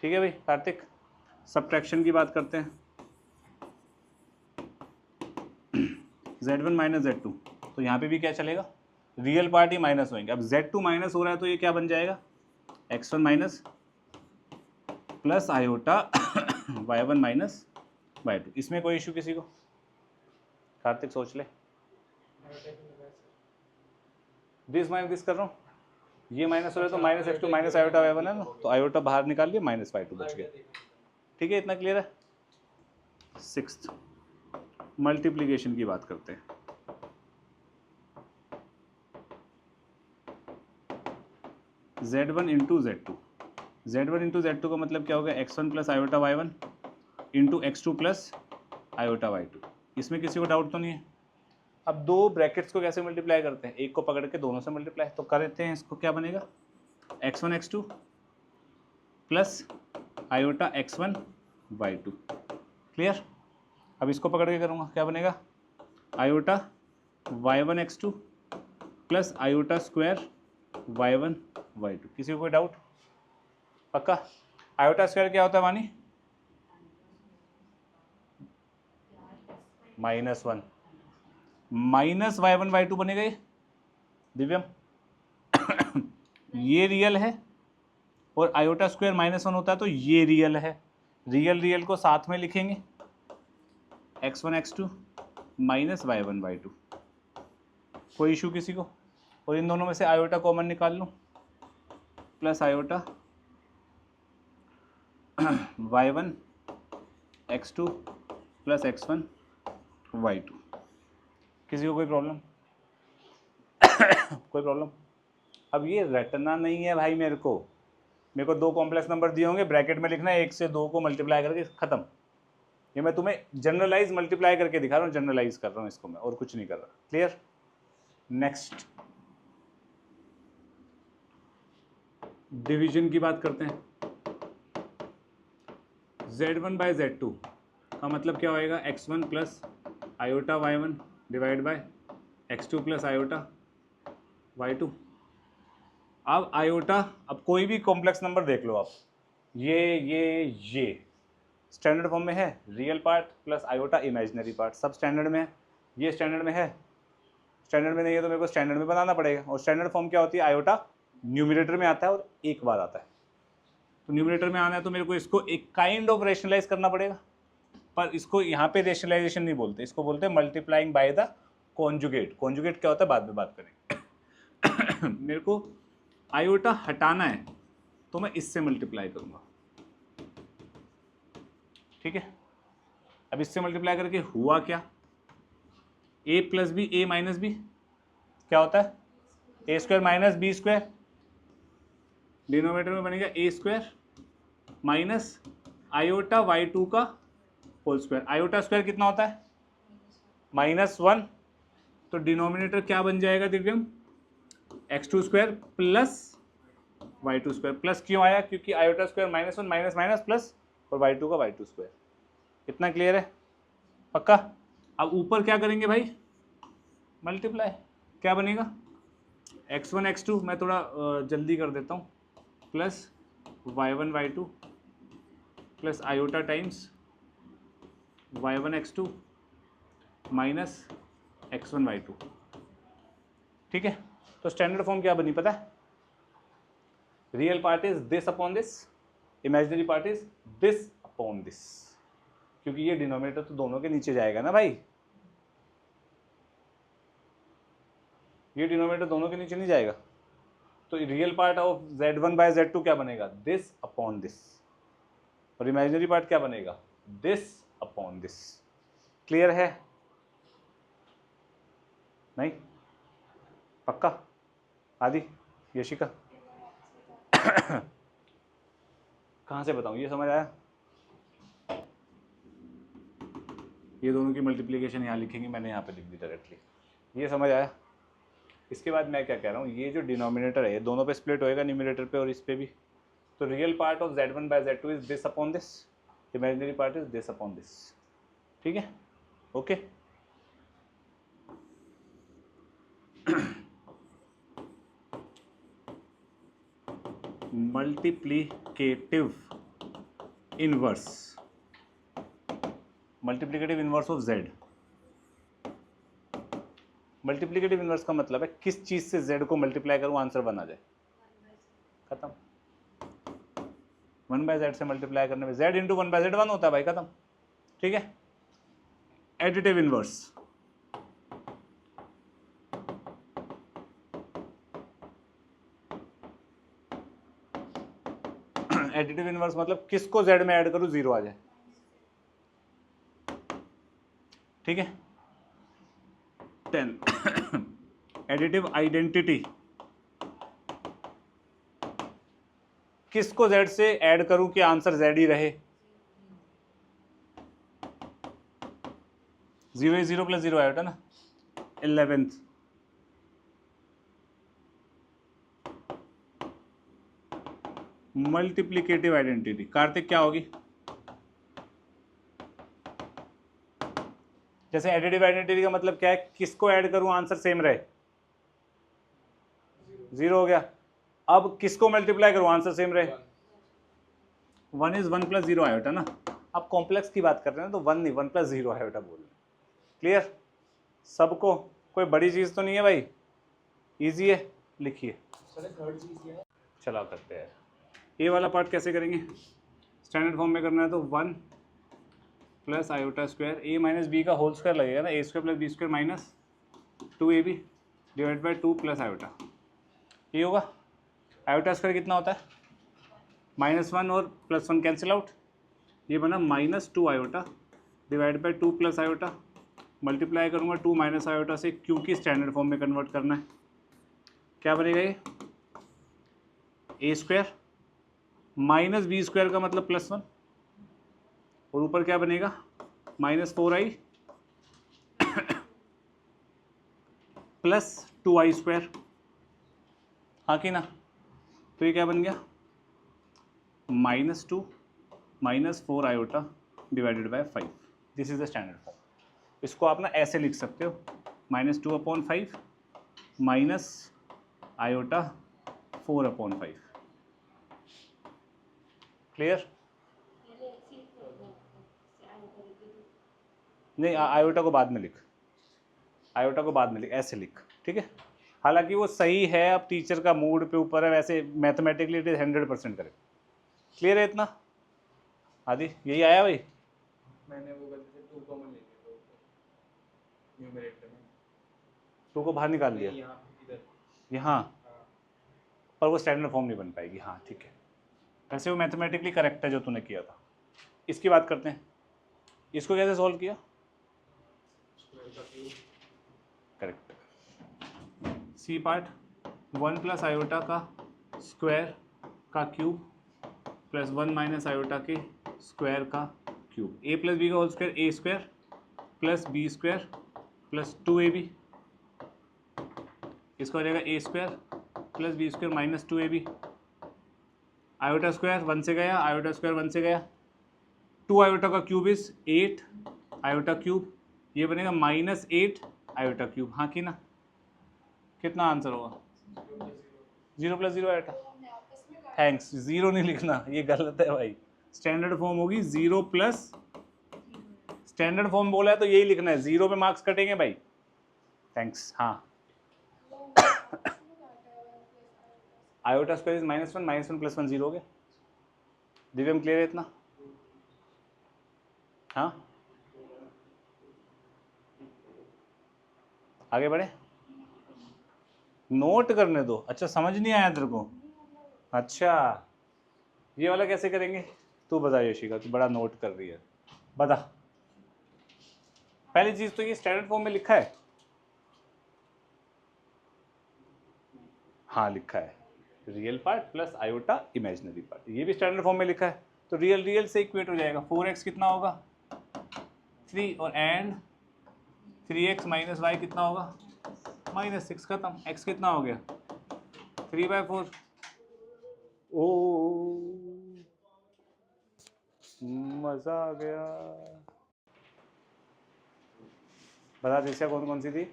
ठीक है भाई कार्तिक, सबट्रैक्शन की बात करते हैं। z1 माइनस z2, तो यहाँ पे भी क्या चलेगा, रियल पार्ट ही माइनस होंगे। अब z2 माइनस हो रहा है तो ये क्या बन जाएगा x1 minus plus iota y1 minus y2। इसमें कोई इशू किसी को? कार्तिक सोच ले। दिस माइनस दिस कर रहा हूँ, ये माइनस हो रहा है तो minus x2 minus iota y1 है ना, तो आयोटा बाहर निकाल लिया, माइनस y2 बच गया। ठीक है, इतना क्लियर है। सिक्स्थ मल्टीप्लीकेशन की बात करते हैं। z1 into z2, z1 into z2 का मतलब क्या होगा, x1 plus iota y1 into x2 plus iota y2। इसमें किसी को डाउट तो नहीं है? अब दो ब्रैकेट्स को कैसे मल्टीप्लाई करते हैं, एक को पकड़ के दोनों से मल्टीप्लाई, तो करते हैं इसको, क्या बनेगा x1 x2 plus iota x1 y2। Clear? अब इसको पकड़ के करूँगा, क्या बनेगा iota y1 x2 plus iota square y1 y2। किसी को कोई डाउट? पक्का? आयोटा स्क्वायर क्या होता है वानी? -1 माइनस y1 y2 बनेगा ये दिव्यम। ये रियल है और आयोटा स्क्वायर -1 होता है तो ये रियल है। रियल रियल को साथ में लिखेंगे, x1 x2 minus y1 y2। कोई इशू किसी को? और इन दोनों में से आयोटा कॉमन निकाल लूँ, plus iota y1 x2 plus x1 y2। किसी को कोई प्रॉब्लम? कोई प्रॉब्लम? अब ये रटना नहीं है भाई, मेरे को दो कॉम्प्लेक्स नंबर दिए होंगे, ब्रैकेट में लिखना है, 1 से 2 को मल्टीप्लाई करके खत्म। ये मैं तुम्हें जनरलाइज मल्टीप्लाई करके दिखा रहा हूँ, जनरलाइज कर रहा हूँ इसको मैं, और कुछ नहीं कर रहा। क्लियर? नेक्स्ट डिवीजन की बात करते हैं। z1 बाय z2 का मतलब क्या होएगा, x1 plus iota y1 divide by x2 plus iota y2। अब आयोटा, अब कोई भी कॉम्प्लेक्स नंबर देख लो आप, ये स्टैंडर्ड फॉर्म में है, real part plus iota imaginary part, सब स्टैंडर्ड में है। ये स्टैंडर्ड में है, स्टैंडर्ड में नहीं है तो मेरे को स्टैंडर्ड में बनाना पड़ेगा। और स्टैंडर्ड फॉर्म क्या होती है, आयोटा न्यूमरेटर में आता है और एक बार आता है, तो न्यूमरेटर में आना है तो मेरे को इसको एक काइंड ऑफ रेशनलाइज करना पड़ेगा। पर इसको यहाँ पे रेशनलाइजेशन नहीं बोलते, इसको बोलते हैं multiplying by the conjugate. Conjugate क्या होता है बाद में बात करेंगे। मेरे को आयोटा हटाना है तो मैं इससे मल्टीप्लाई करूँगा। ठीक है, अब इससे मल्टीप्लाई करके हुआ क्या, a plus B A minus B क्या होता है, A square minus B square. Denominator में बनेगा ए स्क्वायर माइनस आयोटा y2 का होल स्क्वायर। आयोटा स्क्वायर कितना होता है, -1, तो डिनोमिनेटर क्या बन जाएगा दिव्यम, x2 square plus y2 square. Plus क्यों आया, क्योंकि iota square -1 minus minus plus और y2 का y2 स्क्वायर। इतना क्लियर है? पक्का? अब ऊपर क्या करेंगे भाई, मल्टीप्लाई। क्या बनेगा, x1 x2, मैं थोड़ा जल्दी कर देता हूँ, plus y1 y2 plus iota times y1 x2 minus x1 y2। ठीक है, तो स्टैंडर्ड फॉर्म क्या बनी पता है, real part is this upon this, imaginary part is this upon this, क्योंकि ये डिनोमिनेटर तो दोनों के नीचे जाएगा ना भाई, ये डिनोमिनेटर दोनों के नीचे नहीं जाएगा। तो real part of z1 by z2 क्या बनेगा, दिस अपॉन दिस, और इमेजिनरी पार्ट क्या बनेगा, दिस अपॉन दिस। क्लियर है? नहीं? पक्का? आदि, यशिका, कहाँ से बताऊँ, ये समझ आया? ये दोनों की मल्टीप्लिकेशन यहाँ लिखेंगे, मैंने यहाँ पे लिख दी डायरेक्टली, ये समझ आया? इसके बाद मैं क्या कह रहा हूँ, ये जो डिनोमिनेटर है ये दोनों पे स्प्लिट होएगा, न्यूमरेटर पे और इस पे भी। तो real part of z1 by z2 is this upon this, imaginary part is this upon this, ठीक है, okay. Multiplicative inverse, multiplicative inverse of z। Multiplicative inverse का मतलब है किस चीज से z को मल्टीप्लाई करूं आंसर 1 आ जाए, खत्म। 1/z से मल्टीप्लाई करने में z इंटू 1/z 1 होता है भाई, खत्म, ठीक है। एडिटिव इनवर्स, एडिटिव इनवर्स मतलब किसको z में ऐड करूं 0 आ जाए, ठीक है। 10 एडिटिव आइडेंटिटी, किसको z से ऐड करूं कि आंसर z ही रहे, 0 0 प्लस 0 आया था ना। 11th मल्टीप्लीकेटिव आइडेंटिटी, कार्तिक क्या होगी, जैसे एडिटिव आइडेंटिटी का मतलब क्या है, किसको ऐड करूं आंसर सेम रहे, 0 हो गया। अब किसको मल्टीप्लाई करूं आंसर सेम रहे, 1 इज 1 प्लस 0 आयोटा ना। अब कॉम्प्लेक्स की बात कर रहे हैं तो 1 नहीं 1 प्लस 0 आयोटा बोल रहे हैं, क्लियर सबको, कोई बड़ी चीज तो नहीं है भाई, इजी है, लिखिए। चला करते हैं, ये वाला पार्ट कैसे करेंगे, स्टैंडर्ड फॉर्म में करना है तो 1 plus iota square a minus b का होल स्क्वायर लगेगा ना, a square plus b square minus 2ab divide by 2 plus iota, ये होगा। आयोटा स्क्वायर कितना होता है, -1 और +1 कैंसिल आउट, ये बना -2 iota divide by 2 plus iota, multiply करूँगा 2 माइनस आयोटा से क्योंकि स्टैंडर्ड फॉर्म में कन्वर्ट करना है, क्या बनेगा ये ए स्क्वायर माइनस बी स्क्वायर का मतलब +1 और ऊपर क्या बनेगा -4i प्लस 2i स्क्वायर, हाँ कि ना। तो ये क्या बन गया -2 -4 iota divided by 5, this is the standard form. इसको आप ना ऐसे लिख सकते हो -2/5 माइनस आयोटा 4/5, क्लियर। नहीं आयोटा को बाद में लिख, आयोटा को बाद में लिख, ऐसे लिख, ठीक है। हालांकि वो सही है, अब टीचर का मूड पे ऊपर है, वैसे mathematically it is 100% correct, clear है इतना। आदि यही आया भाई, मैंने वो गलती से 2 कॉमन ले लिया, तो न्यूमरेटर में 2 को बाहर निकाल लिया यहाँ इधर, यहाँ, हाँ पर वो स्टैंडर्ड फॉर्म नहीं बन पाएगी, हाँ ठीक है। वैसे वो मैथमेटिकली करेक्ट है जो तूने किया था। इसकी बात करते हैं, इसको कैसे सॉल्व किया, correct. C part 1 plus iota का स्क्वायर का क्यूब प्लस 1 माइनस आयोटा के स्क्वायर का क्यूब, ए प्लस बी का whole square a square plus b square plus 2ab, इसका हो जाएगा a square plus b square minus 2ab, iota square 1 से गया, आयोटा स्क्वायर 1 से गया, 2 आयोटा का क्यूब इज 8 आयोटा क्यूब, ये बनेगा -8 आयोटा क्यूब, हाँ कि ना। कितना आंसर होगा 0 + 0 आयोटा, थैंक्स, 0 नहीं लिखना, ये गलत है भाई, स्टैंडर्ड फॉर्म होगी 0 प्लस, स्टैंडर्ड फॉर्म बोला है तो यही लिखना है, 0 पे मार्क्स कटेंगे भाई, थैंक्स। हाँ आयोटा स्क्वायर इज -1 -1 + 1 0 हो गया, दिव्यम क्लियर है इतना, हाँ आगे बढ़े, नोट करने दो। अच्छा समझ नहीं आया तेरे को, अच्छा ये वाला कैसे करेंगे, तू बता यशिका, तू बड़ा नोट कर रही है, बता। पहली चीज तो ये स्टैंडर्ड फॉर्म में लिखा है, हाँ लिखा है real part plus iota imaginary part, ये भी स्टैंडर्ड फॉर्म में लिखा है, तो रियल रियल से इक्वेट हो जाएगा। 4x कितना होगा 3 और एंड 3x माइनस वाई कितना होगा -6, खत्म। x कितना हो गया 3/4, ओ मज़ा आ गया। बता दीजिए कौन कौन सी थी?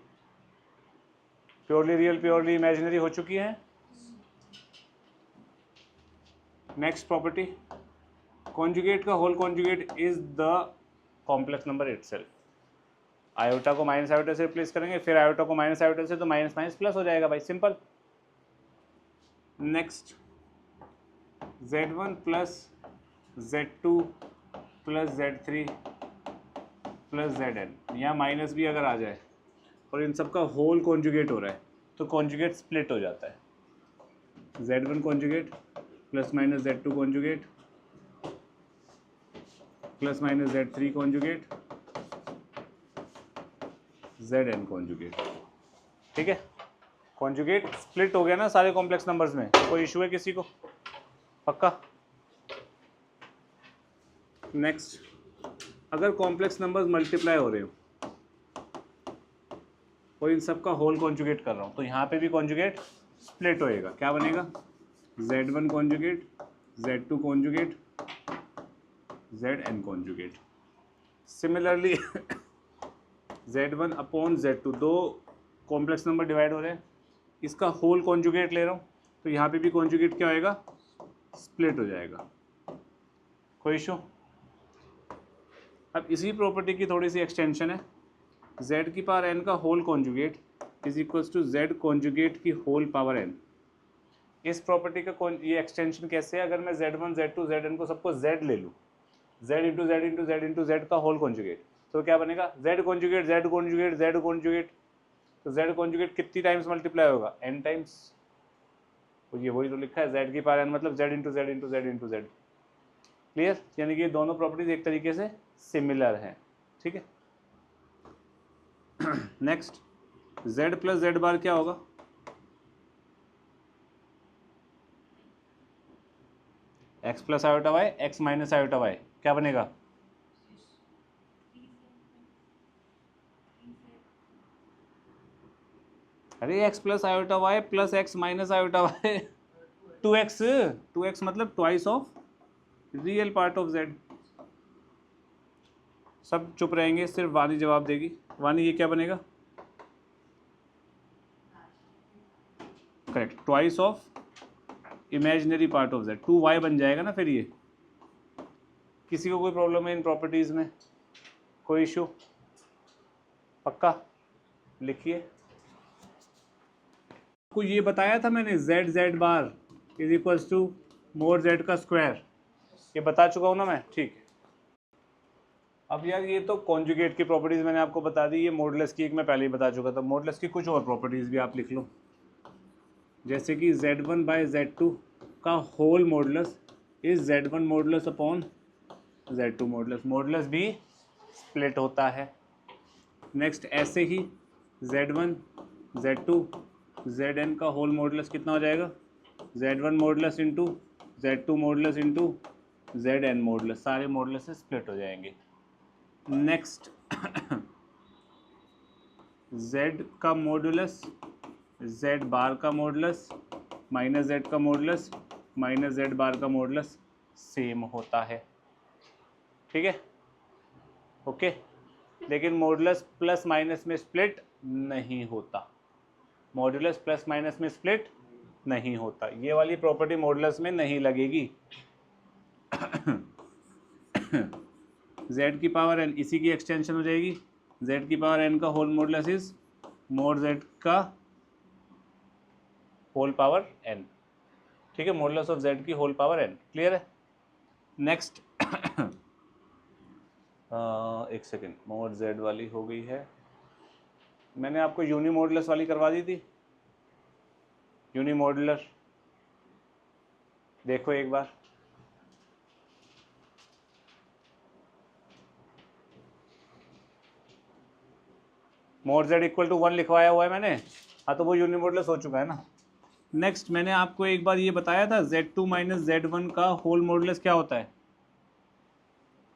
प्योरली रियल, प्योरली इमेजिनरी हो चुकी है। नेक्स्ट प्रॉपर्टी, कॉन्जुगेट का whole conjugate is the complex number itself. Iota को माइनस आयोटा से रिप्लेस करेंगे, फिर आयोटा को माइनस आयोटा से, तो माइनस माइनस प्लस हो जाएगा भाई, simple. Next, Z1 plus Z2 plus Z3 plus Zn, यहाँ माइनस भी अगर आ जाए और इन सब का होल कॉन्जुगेट हो रहा है तो कॉन्जुगेट स्प्लिट हो जाता है। Z1 conjugate plus minus Z2 conjugate plus minus Z3 conjugate Zn conjugate. ठीक है, कॉन्जुगेट स्प्लिट हो गया ना सारे कॉम्प्लेक्स नंबर्स में। कोई इशू है किसी को? पक्का? नेक्स्ट, अगर कॉम्प्लेक्स नंबर्स मल्टीप्लाई हो रहे हो और इन सब का होल कॉन्जुगेट कर रहा हूँ तो यहाँ पे भी कॉन्जुगेट स्प्लिट होएगा। क्या बनेगा? Z1 conjugate, Z2 conjugate, Zn conjugate. Similarly Z1 upon Z2, दो कॉम्प्लेक्स नंबर डिवाइड हो रहे हैं, इसका होल कॉन्जुगेट ले रहा हूँ तो यहाँ पे भी कॉन्जुगेट क्या होएगा? स्प्लिट हो जाएगा। कोई इशू? अब इसी प्रॉपर्टी की थोड़ी सी एक्सटेंशन है, z की पावर n का whole conjugate is equals to z conjugate की होल पावर n। इस प्रॉपर्टी का ये एक्सटेंशन कैसे है? अगर मैं Z1 Z2 Zn को सबको z ले लूँ, z into Z into Z into Z का होल कॉन्जुगेट, तो क्या बनेगा? z conjugate z conjugate z conjugate. तो z कॉन्जुगेट कितनी टाइम्स मल्टीप्लाई होगा? n times. तो ये वही तो लिखा है, z की पावर n मतलब z into Z into Z into Z. Clear? यानी कि ये दोनों प्रॉपर्टीज एक तरीके से सिमिलर हैं। ठीक है, next, z plus z bar क्या होगा? x plus iota y, x minus iota y, क्या बनेगा? अरे x plus iota y plus x minus iota y 2x, 2x मतलब twice of real part of z। सब चुप रहेंगे, सिर्फ वानी जवाब देगी। वानी, ये क्या बनेगा? Correct, twice of imaginary part of z, 2y बन जाएगा ना फिर ये। किसी को कोई प्रॉब्लम है इन प्रॉपर्टीज में? कोई इशू? पक्का? लिखिए। आपको ये बताया था मैंने, z z bar is equals to mod z का स्क्वायर, ये बता चुका हूँ ना मैं। ठीक है, अब यार ये तो कॉन्जुगेट की प्रॉपर्टीज मैंने आपको बता दी, ये मॉडुलस की एक मैं पहले ही बता चुका था। मॉडुलस की कुछ और प्रॉपर्टीज भी आप लिख लो, जैसे कि Z1 बाय Z2 का whole modulus is Z1 modulus upon Z2 modulus. Modulus भी स्प्लिट होता है। नेक्स्ट, ऐसे ही Z1 Z2 Zn का होल मॉडुलस कितना हो जाएगा? Z1 modulus into Z2 modulus into Zn modulus, सारे मॉडुलस से स्प्लिट हो जाएंगे। नेक्स्ट, Z का मॉडुलस, Z बार का मॉडुलस माइनस Z का मॉडुलस माइनस Z बार का मॉडुलस सेम होता है। ठीक है, ओके। लेकिन मॉडुलस प्लस माइनस में स्प्लिट नहीं होता, मॉडुलस प्लस माइनस में स्प्लिट नहीं होता। ये वाली प्रॉपर्टी मॉडुलस में नहीं लगेगी। z की पावर n, इसी की एक्सटेंशन हो जाएगी। z की पावर n का whole modulus is mod z का होल पावर n। ठीक है, मॉडुलस ऑफ z की होल पावर n। क्लियर है? नेक्स्ट, एक सेकेंड, मोड z वाली हो गई है। मैंने आपको यूनी मॉडुलस वाली करवा दी थी, यूनी मॉडुलर, देखो एक बार। मोड z इक्वल टू 1 लिखवाया हुआ है मैंने, हाँ तो वो यूनी मॉडुलस हो चुका है ना। नेक्स्ट, मैंने आपको एक बार ये बताया था Z2 माइनस Z1 का होल मॉडुलस क्या होता है,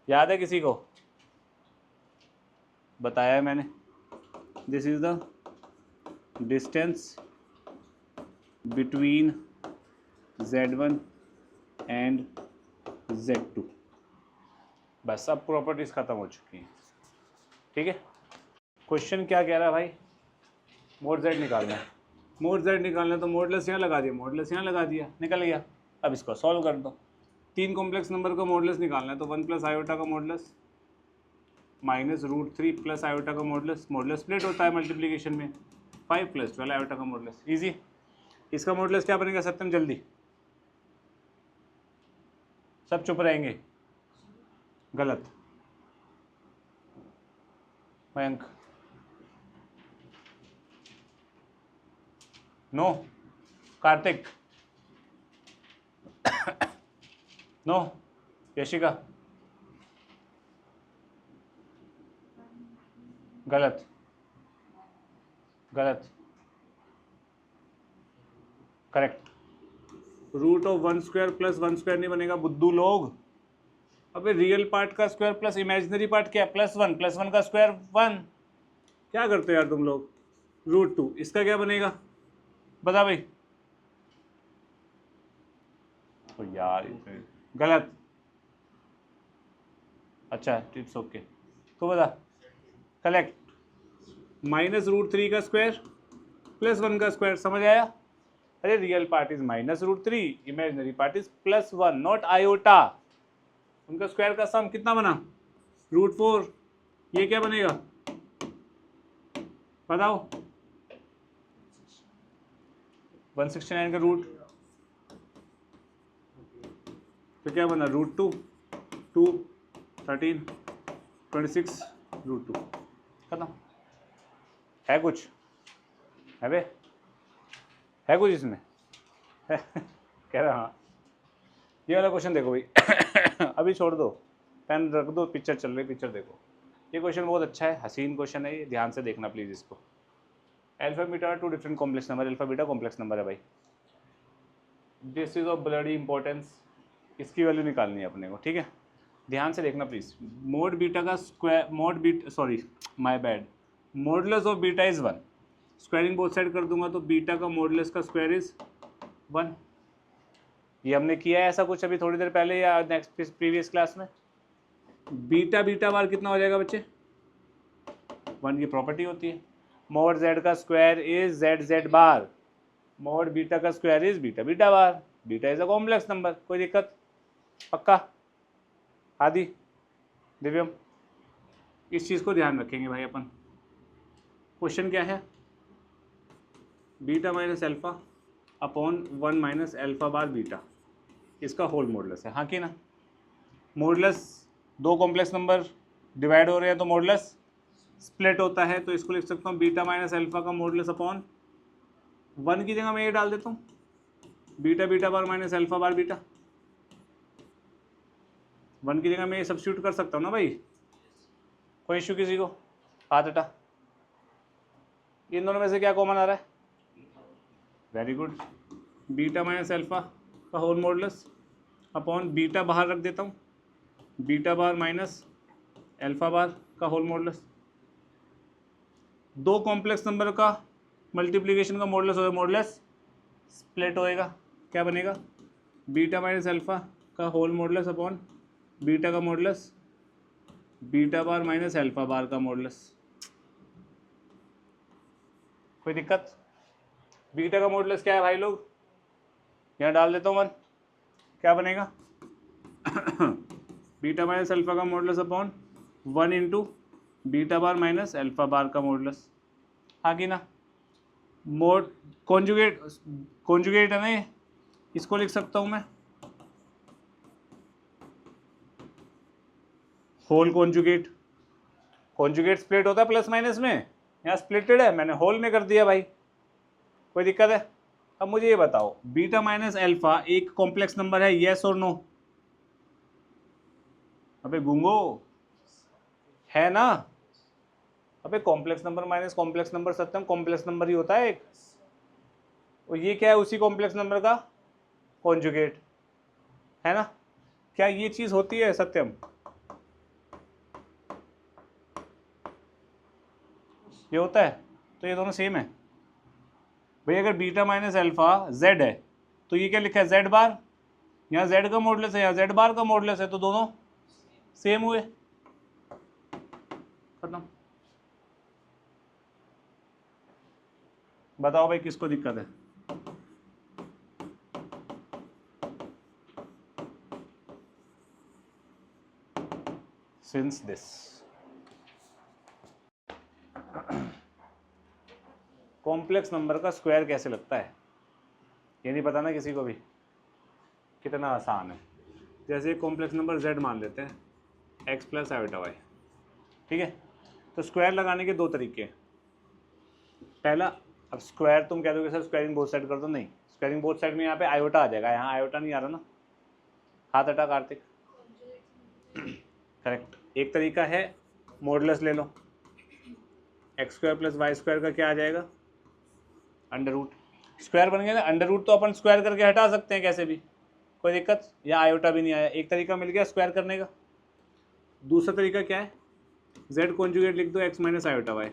याद है किसी को? बताया है मैंने, this is the distance between Z1 and Z2। बस अब प्रॉपर्टीज खत्म हो चुकी हैं। ठीक है, क्वेश्चन क्या कह रहा है भाई, मोड जेड निकालना है। मोड जेड निकालना है तो मॉडुलस यहाँ लगा दिया, मॉडुलस यहाँ लगा दिया, निकल गया। अब इसको सॉल्व कर दो। 3 कॉम्प्लेक्स नंबर का मॉडुलस निकालना है तो 1 प्लस आयोटा का मॉडुलस माइनस √3 प्लस आयोटा का मॉडुलस, मॉडुलस स्प्लिट होता है मल्टीप्लिकेशन में, 5 प्लस 12 आयोटा का मॉडुलस। इजी। इसका मॉडुलस क्या बनेगा सत्यम, जल्दी, सब चुप रहेंगे। गलत। मयंक, नो। कार्तिक, नो। यशिका, गलत गलत। करेक्ट। √1² प्लस 1² नहीं बनेगा बुद्धू लोग। अबे रियल पार्ट का स्क्वायर प्लस इमेजिनरी पार्ट क्या, +1 +1 का स्क्वायर 1। क्या करते हो यार तुम लोग। √2, इसका क्या बनेगा बता भाई। तो यार गलत। अच्छा इट्स ओके, तो बता। कलेक्ट। -√3 का स्क्वायर प्लस 1 का स्क्वायर, समझ आया। अरे real part is -√3, imaginary part is +1, not iota. उनका स्क्वायर का सम कितना बना, √4। ये क्या बनेगा बताओ। 169 का रूट तो क्या बना, √2, 2, 13, 26, √2। खत्म। है कुछ, है बे, है कुछ इसमें कह रहा हाँ। ये वाला क्वेश्चन देखो भाई अभी छोड़ दो, पेन रख दो, पिक्चर चल रही, पिक्चर देखो। ये क्वेश्चन बहुत अच्छा है, हसीन क्वेश्चन है ये, ध्यान से देखना प्लीज़ इसको। Alpha beta 2 different complex number, alpha beta complex number है भाई। This is of bloody importance, इसकी वैल्यू निकालनी है अपने को, ठीक है। ध्यान से देखना प्लीज़। मोड बीटा का square, mode beta, sorry my bad, modulus of beta is 1। Squaring both side कर दूंगा तो बीटा का मॉडुलस का स्क्वायर इज़ 1। ये हमने किया है ऐसा कुछ अभी थोड़ी देर पहले या नेक्स्ट प्रीवियस क्लास में। बीटा बीटा बार कितना हो जाएगा बच्चे, 1 की प्रॉपर्टी होती है। मोड जेड का square is z z bar, mod beta का square is beta beta bar. Beta is a complex number, कोई दिक्कत, पक्का। आदि दिव्यम, इस चीज़ को ध्यान रखेंगे भाई अपन। क्वेश्चन क्या है, beta minus alpha upon 1 minus alpha bar beta, इसका होल मॉडुलस है, हाँ कि ना। मॉडुलस, 2 कॉम्प्लेक्स नंबर डिवाइड हो रहे हैं तो मॉडुलस स्प्लिट होता है, तो इसको लिख सकता हूँ बीटा माइनस अल्फा का मॉडुलस अपॉन 1 की जगह मैं ये डाल देता हूँ, बीटा बीटा बार माइनस अल्फा बार बीटा। 1 की जगह मैं ये सब्स्टिट्यूट कर सकता हूँ ना भाई, कोई इश्यू किसी को, हाथ हटा। इन दोनों में से क्या कॉमन आ रहा है, very good, beta minus alpha का होल मॉडुलस अपॉन बीटा बाहर रख देता हूँ, बीटा बार माइनस अल्फा बार का होल मॉडुलस। 2 कॉम्प्लेक्स नंबर का मल्टीप्लिकेशन का मॉडुलस होगा, मॉडुलस स्प्लिट होएगा, क्या बनेगा, बीटा माइनस अल्फा का होल मॉडुलस अपॉन बीटा का मॉडुलस, बीटा बार माइनस अल्फा बार का मॉडुलस। कोई दिक्कत। बीटा का मॉडुलस क्या है भाई लोग, यहाँ डाल देता हूँ 1, क्या बनेगा बीटा माइनस अल्फा का मॉडुलस अपॉन 1 इंटू बीटा बार माइनस अल्फा बार का मॉडुलस, हाँ कि ना। मोड कॉन्जुगेट, कॉन्जुगेट है ना ये, इसको लिख सकता हूँ मैं होल कॉन्जुगेट। कॉन्जुगेट स्प्लिट होता है प्लस माइनस में, यहाँ स्प्लिटेड है, मैंने होल में कर दिया भाई, कोई दिक्कत है। अब मुझे ये बताओ, बीटा माइनस अल्फा एक कॉम्प्लेक्स नंबर है, येस और नो। अबे गूंगो, है ना। अबे complex number minus complex number Satyam complex number ही होता है एक, और ये क्या है, उसी कॉम्प्लेक्स नंबर का कॉन्जुगेट, है ना। क्या ये चीज़ होती है सत्यम, ये होता है, तो ये दोनों सेम है भाई। अगर बीटा माइनस अल्फा जेड है तो ये क्या लिखा है, जेड बार, यहाँ जेड का मॉडुलस है, यहाँ जेड बार का मॉडुलस है, तो दोनों सेम हुए, खत्म। बताओ भाई किसको दिक्कत है? सिंस दिस कॉम्प्लेक्स नंबर का स्क्वायर कैसे लगता है, ये नहीं पता ना किसी को भी? कितना आसान है। जैसे कॉम्प्लेक्स नंबर z मान लेते हैं, x प्लस आयोटा वाई, ठीक है। तो स्क्वायर लगाने के दो तरीके हैं। पहला, अब स्क्वायर तुम कह दोगे सर स्क्वायरिंग बोथ साइड कर दो, नहीं, स्क्वायरिंग बोथ साइड में यहाँ पे आयोटा आ जाएगा, यहाँ आयोटा नहीं आ रहा ना, हाथ हटा कार्तिक। करेक्ट। एक तरीका है मॉडुलस ले लो, x square plus y square का क्या आ जाएगा, अंडर रूट। स्क्वायर बन गया ना, अंडर रूट तो अपन स्क्वायर करके हटा सकते हैं कैसे भी, कोई दिक्कत, या आयोटा भी नहीं आया, एक तरीका मिल गया स्क्वायर करने का। दूसरा तरीका क्या है, z कॉन्जुगेट लिख दो x माइनस आयोटा वाई,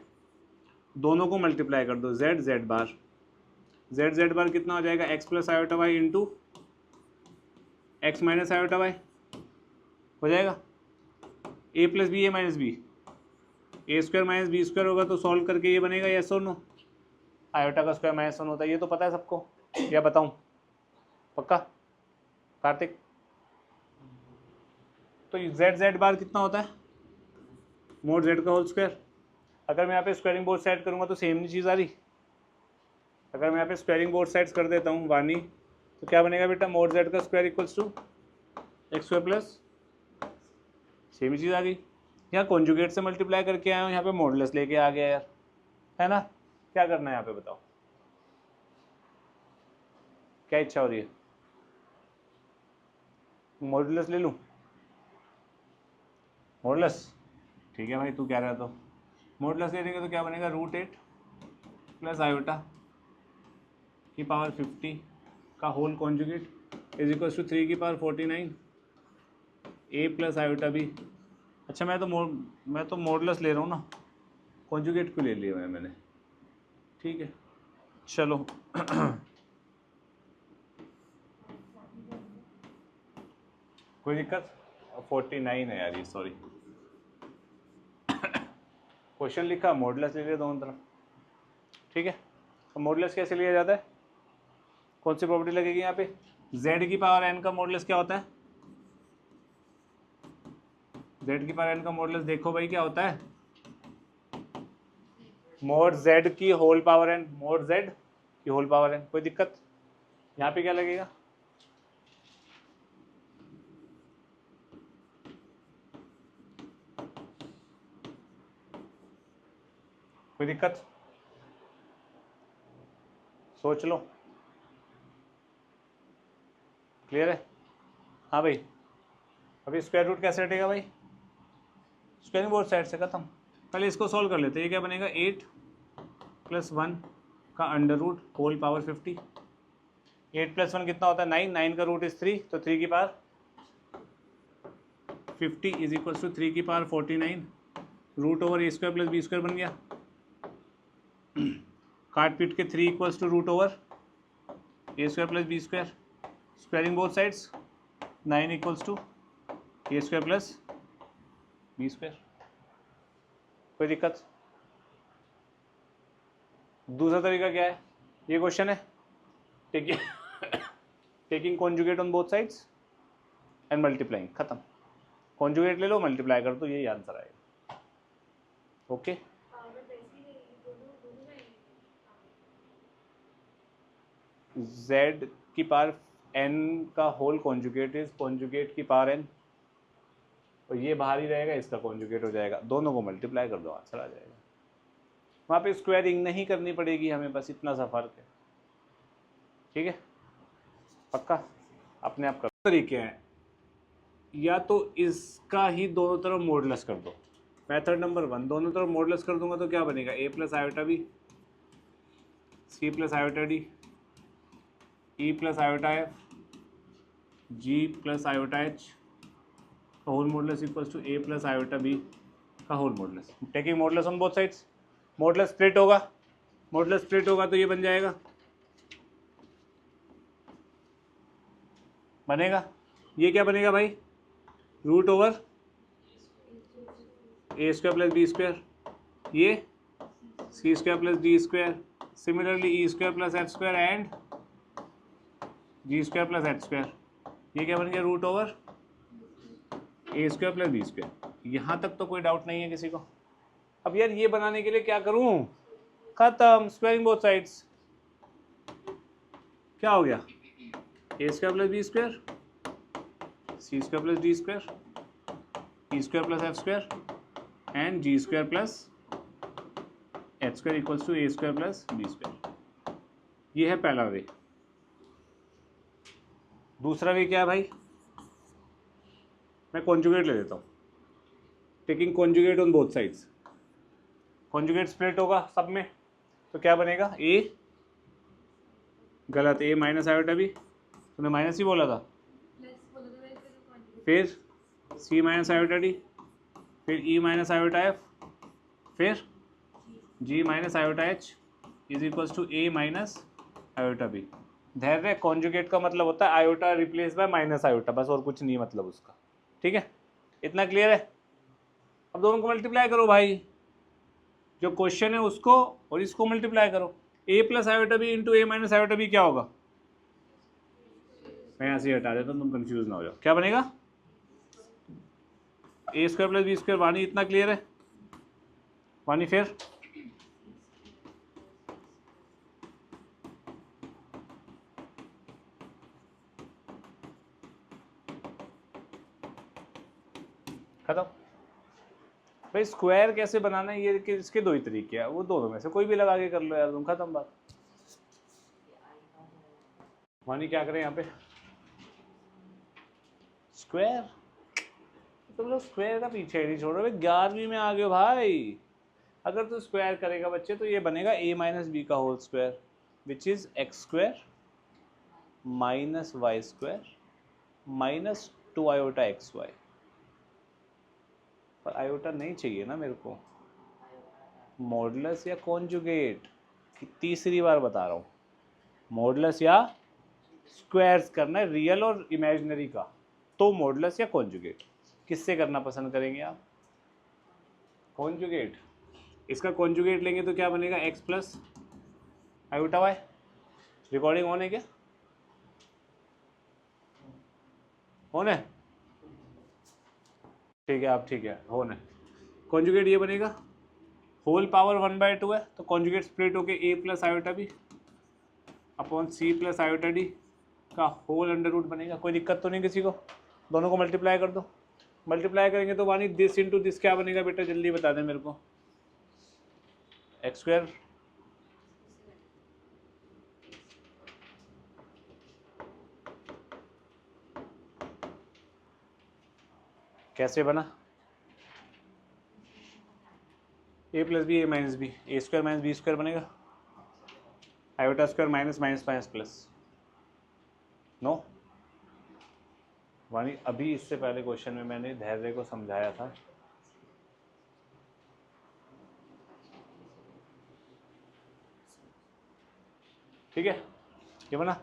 दोनों को मल्टीप्लाई कर दो, z z बार, z बार कितना हो जाएगा, x plus iota y into x minus iota y, हो जाएगा a plus B A minus b, a square minus B square होगा तो सॉल्व करके ये बनेगा, यस और नो, आयोटा का स्क्वायर माइनस 1 होता है, ये तो पता है सबको, या बताऊं? पक्का कार्तिक? तो z z बार कितना होता है, मोड z का होल स्क्वायर। अगर मैं यहाँ पे स्क्वायरिंग बोथ साइड करूँगा तो सेम नहीं चीज़ आ रही। अगर मैं यहाँ पे स्क्वायरिंग बोथ साइड्स कर देता हूँ वानी, तो क्या बनेगा बेटा, मोड z का square equals to x square plus, same ही चीज़ आ गई। यहाँ कॉन्जुगेट से मल्टीप्लाई करके आया हूँ, यहाँ पे मॉडुलस लेके आ गया यार, है ना? क्या करना है यहाँ पे बताओ, क्या इच्छा हो रही है? मॉडुलस ले लूँ? मॉडुलस ठीक है भाई, तू कह रहा है तो मॉडुलस ले लेंगे तो क्या बनेगा, √8 प्लस आयोटा की पावर 50 का whole conjugate is equals to 3 की power 49 a plus iota b. अच्छा मैं तो मॉडुलस ले रहा हूँ ना, कॉन्जुगेट क्यों ले लिया मैंने? ठीक है चलो कोई दिक्कत? 49 है यार ये, सॉरी क्वेश्चन लिखा, मॉडुलस ले लिया दोनों तरफ, ठीक है। तो मॉडुलस कैसे लिया जाता है, कौन सी प्रॉपर्टी लगेगी यहाँ पे, z की पावर n का मॉडुलस क्या होता है, z की पावर n का मॉडुलस देखो भाई क्या होता है, मोड z की whole power n, mod z की होल पावर n। कोई दिक्कत? यहाँ पे क्या लगेगा, कोई दिक्कत? सोच लो, क्लियर है? हाँ भाई, अभी स्क्वायर रूट कैसे हटेगा भाई, स्क्वायरिंग बोथ साइड से खत्म। पहले इसको सॉल्व कर लेते हैं, ये क्या बनेगा, 8 + 1 का अंडर रूट होल पावर 50। 8 + 1 कितना होता है, 9, 9 का रूट इज 3, तो 3 की पावर 50 इज इक्वल्स टू 3 की power 49 root over a square plus b square बन गया। काट पीट के 3 equals to root over a square plus b square, squaring both sides, 9 equals to a square plus b square. कोई दिक्कत? दूसरा तरीका क्या है, ये क्वेश्चन है, taking conjugate on both sides and multiplying, खत्म। कॉन्जुगेट ले लो, मल्टीप्लाई कर दो, यही आंसर आएगा। ओके z की पावर n का होल कॉन्जुगेट इज कॉन्जुगेट की पावर n, और ये बाहर ही रहेगा, इसका कॉन्जुगेट हो जाएगा, दोनों को मल्टीप्लाई कर दो, आंसर आ जाएगा। वहाँ पे स्क्वायरिंग नहीं करनी पड़ेगी हमें, बस इतना सा फर्क है, ठीक है? पक्का अपने आप कर। तरीके हैं, या तो इसका ही दोनों तरफ मॉडुलस कर दो, मेथड नंबर 1, दोनों तरफ मॉडुलस कर दूंगा तो क्या बनेगा, a plus iota b, c plus iota d, e plus iota f, g plus iota h का whole modulus equals to a plus iota b का whole modulus. Taking modulus on both sides, modulus split होगा तो ये बन जाएगा, बनेगा, ये क्या बनेगा भाई, root over a square plus b square, ये c square plus d square, similarly e square plus h square and g square plus h square. ये क्या बन गया? Root over a square plus b square. यहाँ तक तो कोई doubt नहीं है किसी को। अब यार ये बनाने के लिए क्या करूँ? खत्म, स्क्वायरिंग बोथ साइड्स। क्या हो गया? A square plus b square, c square plus d square, e square plus f square and g square plus h square equals to a square plus b square. ये है पहला वे। दूसरा वे क्या है भाई? मैं कॉन्जुगेट ले लेता हूँ, taking conjugate on both sides. Conjugate split होगा सब में, तो क्या बनेगा? ए, गलत, ए माइनस आयोटा बी, तूने माइनस ही बोला था, फिर सी माइनस आयोटा डी, फिर ई माइनस आयोटा एफ, फिर g minus iota h is equals to a minus iota b. Dhairya, conjugate का मतलब होता है iota replace by minus iota, बस, और कुछ नहीं मतलब उसका। ठीक है, इतना क्लियर है? अब दोनों को मल्टीप्लाई करो भाई, जो क्वेश्चन है उसको और इसको मल्टीप्लाई करो। ए प्लस आयोटा बी इंटू ए माइनस आयोटा बी क्या होगा? मैं यहाँ से हटा देता हूँ, तुम कंफ्यूज ना हो जाओ। क्या बनेगा? ए स्क्वायर प्लस बी स्क्वायर। वानी इतना क्लियर है? वानी फिर खत्म। भाई स्क्वायर कैसे बनाना है, ये कि इसके दो ही तरीके हैं, वो दोनों में से कोई भी लगा के कर लो यार तुम, खत्म बात। वानी क्या करें यहाँ पे? स्क्वायर, तुम लोग स्क्वायर का पीछे नहीं छोड़ रहे, 11वीं में आ गए हो भाई। अगर तू स्क्वायर करेगा बच्चे तो ये बनेगा a माइनस बी का whole square which is x square minus y square minus 2 iota x y. पर आयोटा नहीं चाहिए ना मेरे को, मॉडुलस या कॉन्जुगेट, तीसरी बार बता रहा हूँ, मॉडुलस या स्क्वायर्स करना है, रियल और इमेजिनरी का, तो मॉडुलस या कॉन्जुगेट किससे करना पसंद करेंगे आप? कॉन्जुगेट। इसका कॉन्जुगेट लेंगे तो क्या बनेगा? X plus iota y. Recording on है क्या? ऑन है? ठीक है, आप ठीक है, ऑन है। कॉन्जुगेट ये बनेगा, होल पावर 1/2 है, तो कॉन्जुगेट स्प्लिट होके a plus iota b upon c plus iota d का होल अंडर रूट बनेगा। कोई दिक्कत तो नहीं किसी को? दोनों को मल्टीप्लाई कर दो। मल्टीप्लाई करेंगे तो वानी दिस इंटू दिस क्या बनेगा बेटा? जल्दी बता दें मेरे को। एक्स स्क्वायर कैसे बना? A plus B, A minus b, a square minus B square बनेगा, iota square minus minus minus plus. No Vani, अभी इससे पहले क्वेश्चन में मैंने धैर्य को समझाया था, ठीक है? ये बना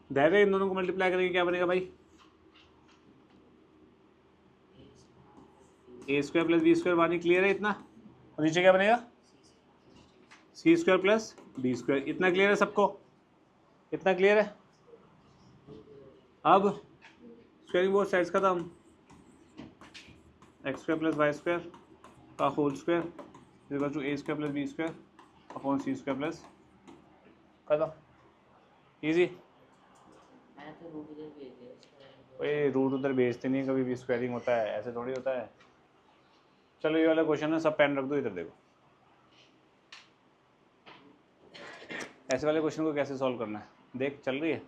धैर्य, इन दोनों को मल्टीप्लाई करेंगे क्या बनेगा भाई? A square plus b square. Vani clear है इतना? और नीचे क्या बनेगा? C square plus d square. इतना क्लियर है सबको? इतना क्लियर है? अब स्क्वायरिंग बोथ साइड्स खत्म, x square plus y square का whole square equal to a square plus b square upon c square plus, खत्म, इजी। ओए रूट उधर भेजते नहीं, कभी भी स्क्वायरिंग होता है, ऐसे थोड़ी होता है। चलो ये वाला क्वेश्चन है, सब पेन रख दो इधर, देखो ऐसे वाले क्वेश्चन को कैसे सॉल्व करना है, देख चल रही है।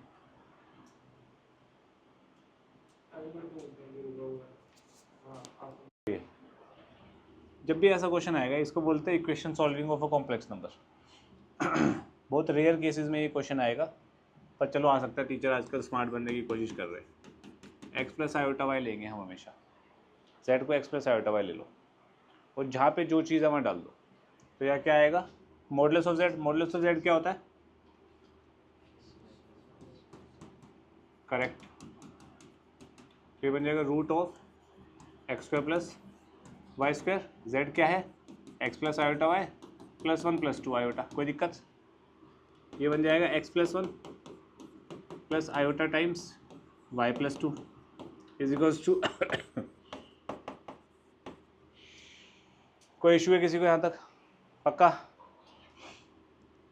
जब भी ऐसा क्वेश्चन आएगा इसको बोलते हैं equation solving of a complex number. बहुत रेयर केसेस में ये क्वेश्चन आएगा, पर चलो आ सकता है, टीचर आजकल स्मार्ट बनने की कोशिश कर रहे हैं। एक्स प्लस आयोटा वाई लेंगे हम हमेशा, जेड को एक्स प्लस आयोटा वाई ले लो, और जहाँ पे जो चीज़ है वहाँ डाल दो, तो यह क्या आएगा? Modulus of z. Modulus of z क्या होता है? करेक्ट। तो ये बन जाएगा root of x square plus y square, z क्या है x plus iota y plus 1 plus 2 iota, कोई दिक्कत? ये बन जाएगा x plus 1 plus iota times y plus 2 is equals to कोई इशू है किसी को यहाँ तक? पक्का?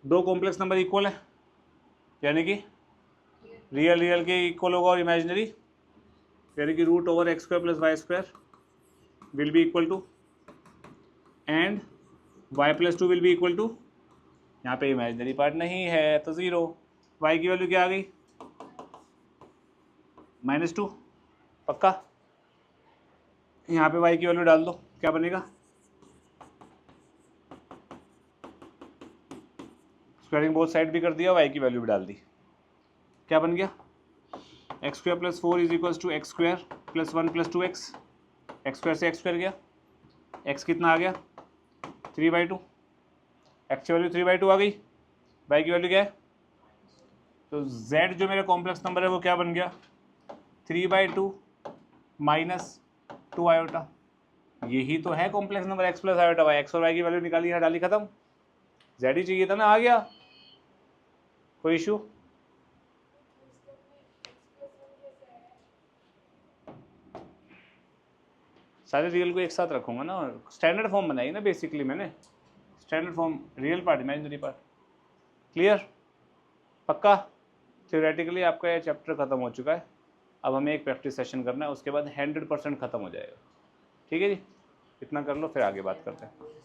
दो कॉम्प्लेक्स नंबर इक्वल है, यानी कि रियल रियल के इक्वल होगा और इमेजिनरी, यानी कि root over x square plus y square will be equal to and y plus 2 will be equal to, यहाँ पे इमेजिनरी पार्ट नहीं है तो 0, वाई की वैल्यू क्या आ गई -2, पक्का? यहाँ पे वाई की वैल्यू डाल दो, क्या बनेगा? स्क्वायरिंग बोथ साइड भी कर दिया, वाई की वैल्यू भी डाल दी, क्या बन गया? X square plus 4 is equals to x square plus 1 plus 2x, x square से एक्स स्क्वायर गया, एक्स कितना आ गया 3/2, एक्स की वैल्यू 3/2 आ गई, वाई की वैल्यू क्या है? तो z जो मेरा कॉम्प्लेक्स नंबर है वो क्या बन गया 3/2 माइनस 2 आयोटा, यही तो है complex number x plus iota y, x और वाई की वैल्यू निकाली है, डाली, खत्म। z ही चाहिए था ना, आ गया, कोई इशू? सारे रियल को एक साथ रखूंगा ना, स्टैंडर्ड फॉर्म बनाई ना बेसिकली मैंने, standard form real part imaginary part, clear? पक्का? थ्योरेटिकली आपका ये चैप्टर खत्म हो चुका है, अब हमें एक प्रैक्टिस सेशन करना है, उसके बाद 100% खत्म हो जाएगा, ठीक है जी? इतना कर लो फिर आगे बात करते हैं।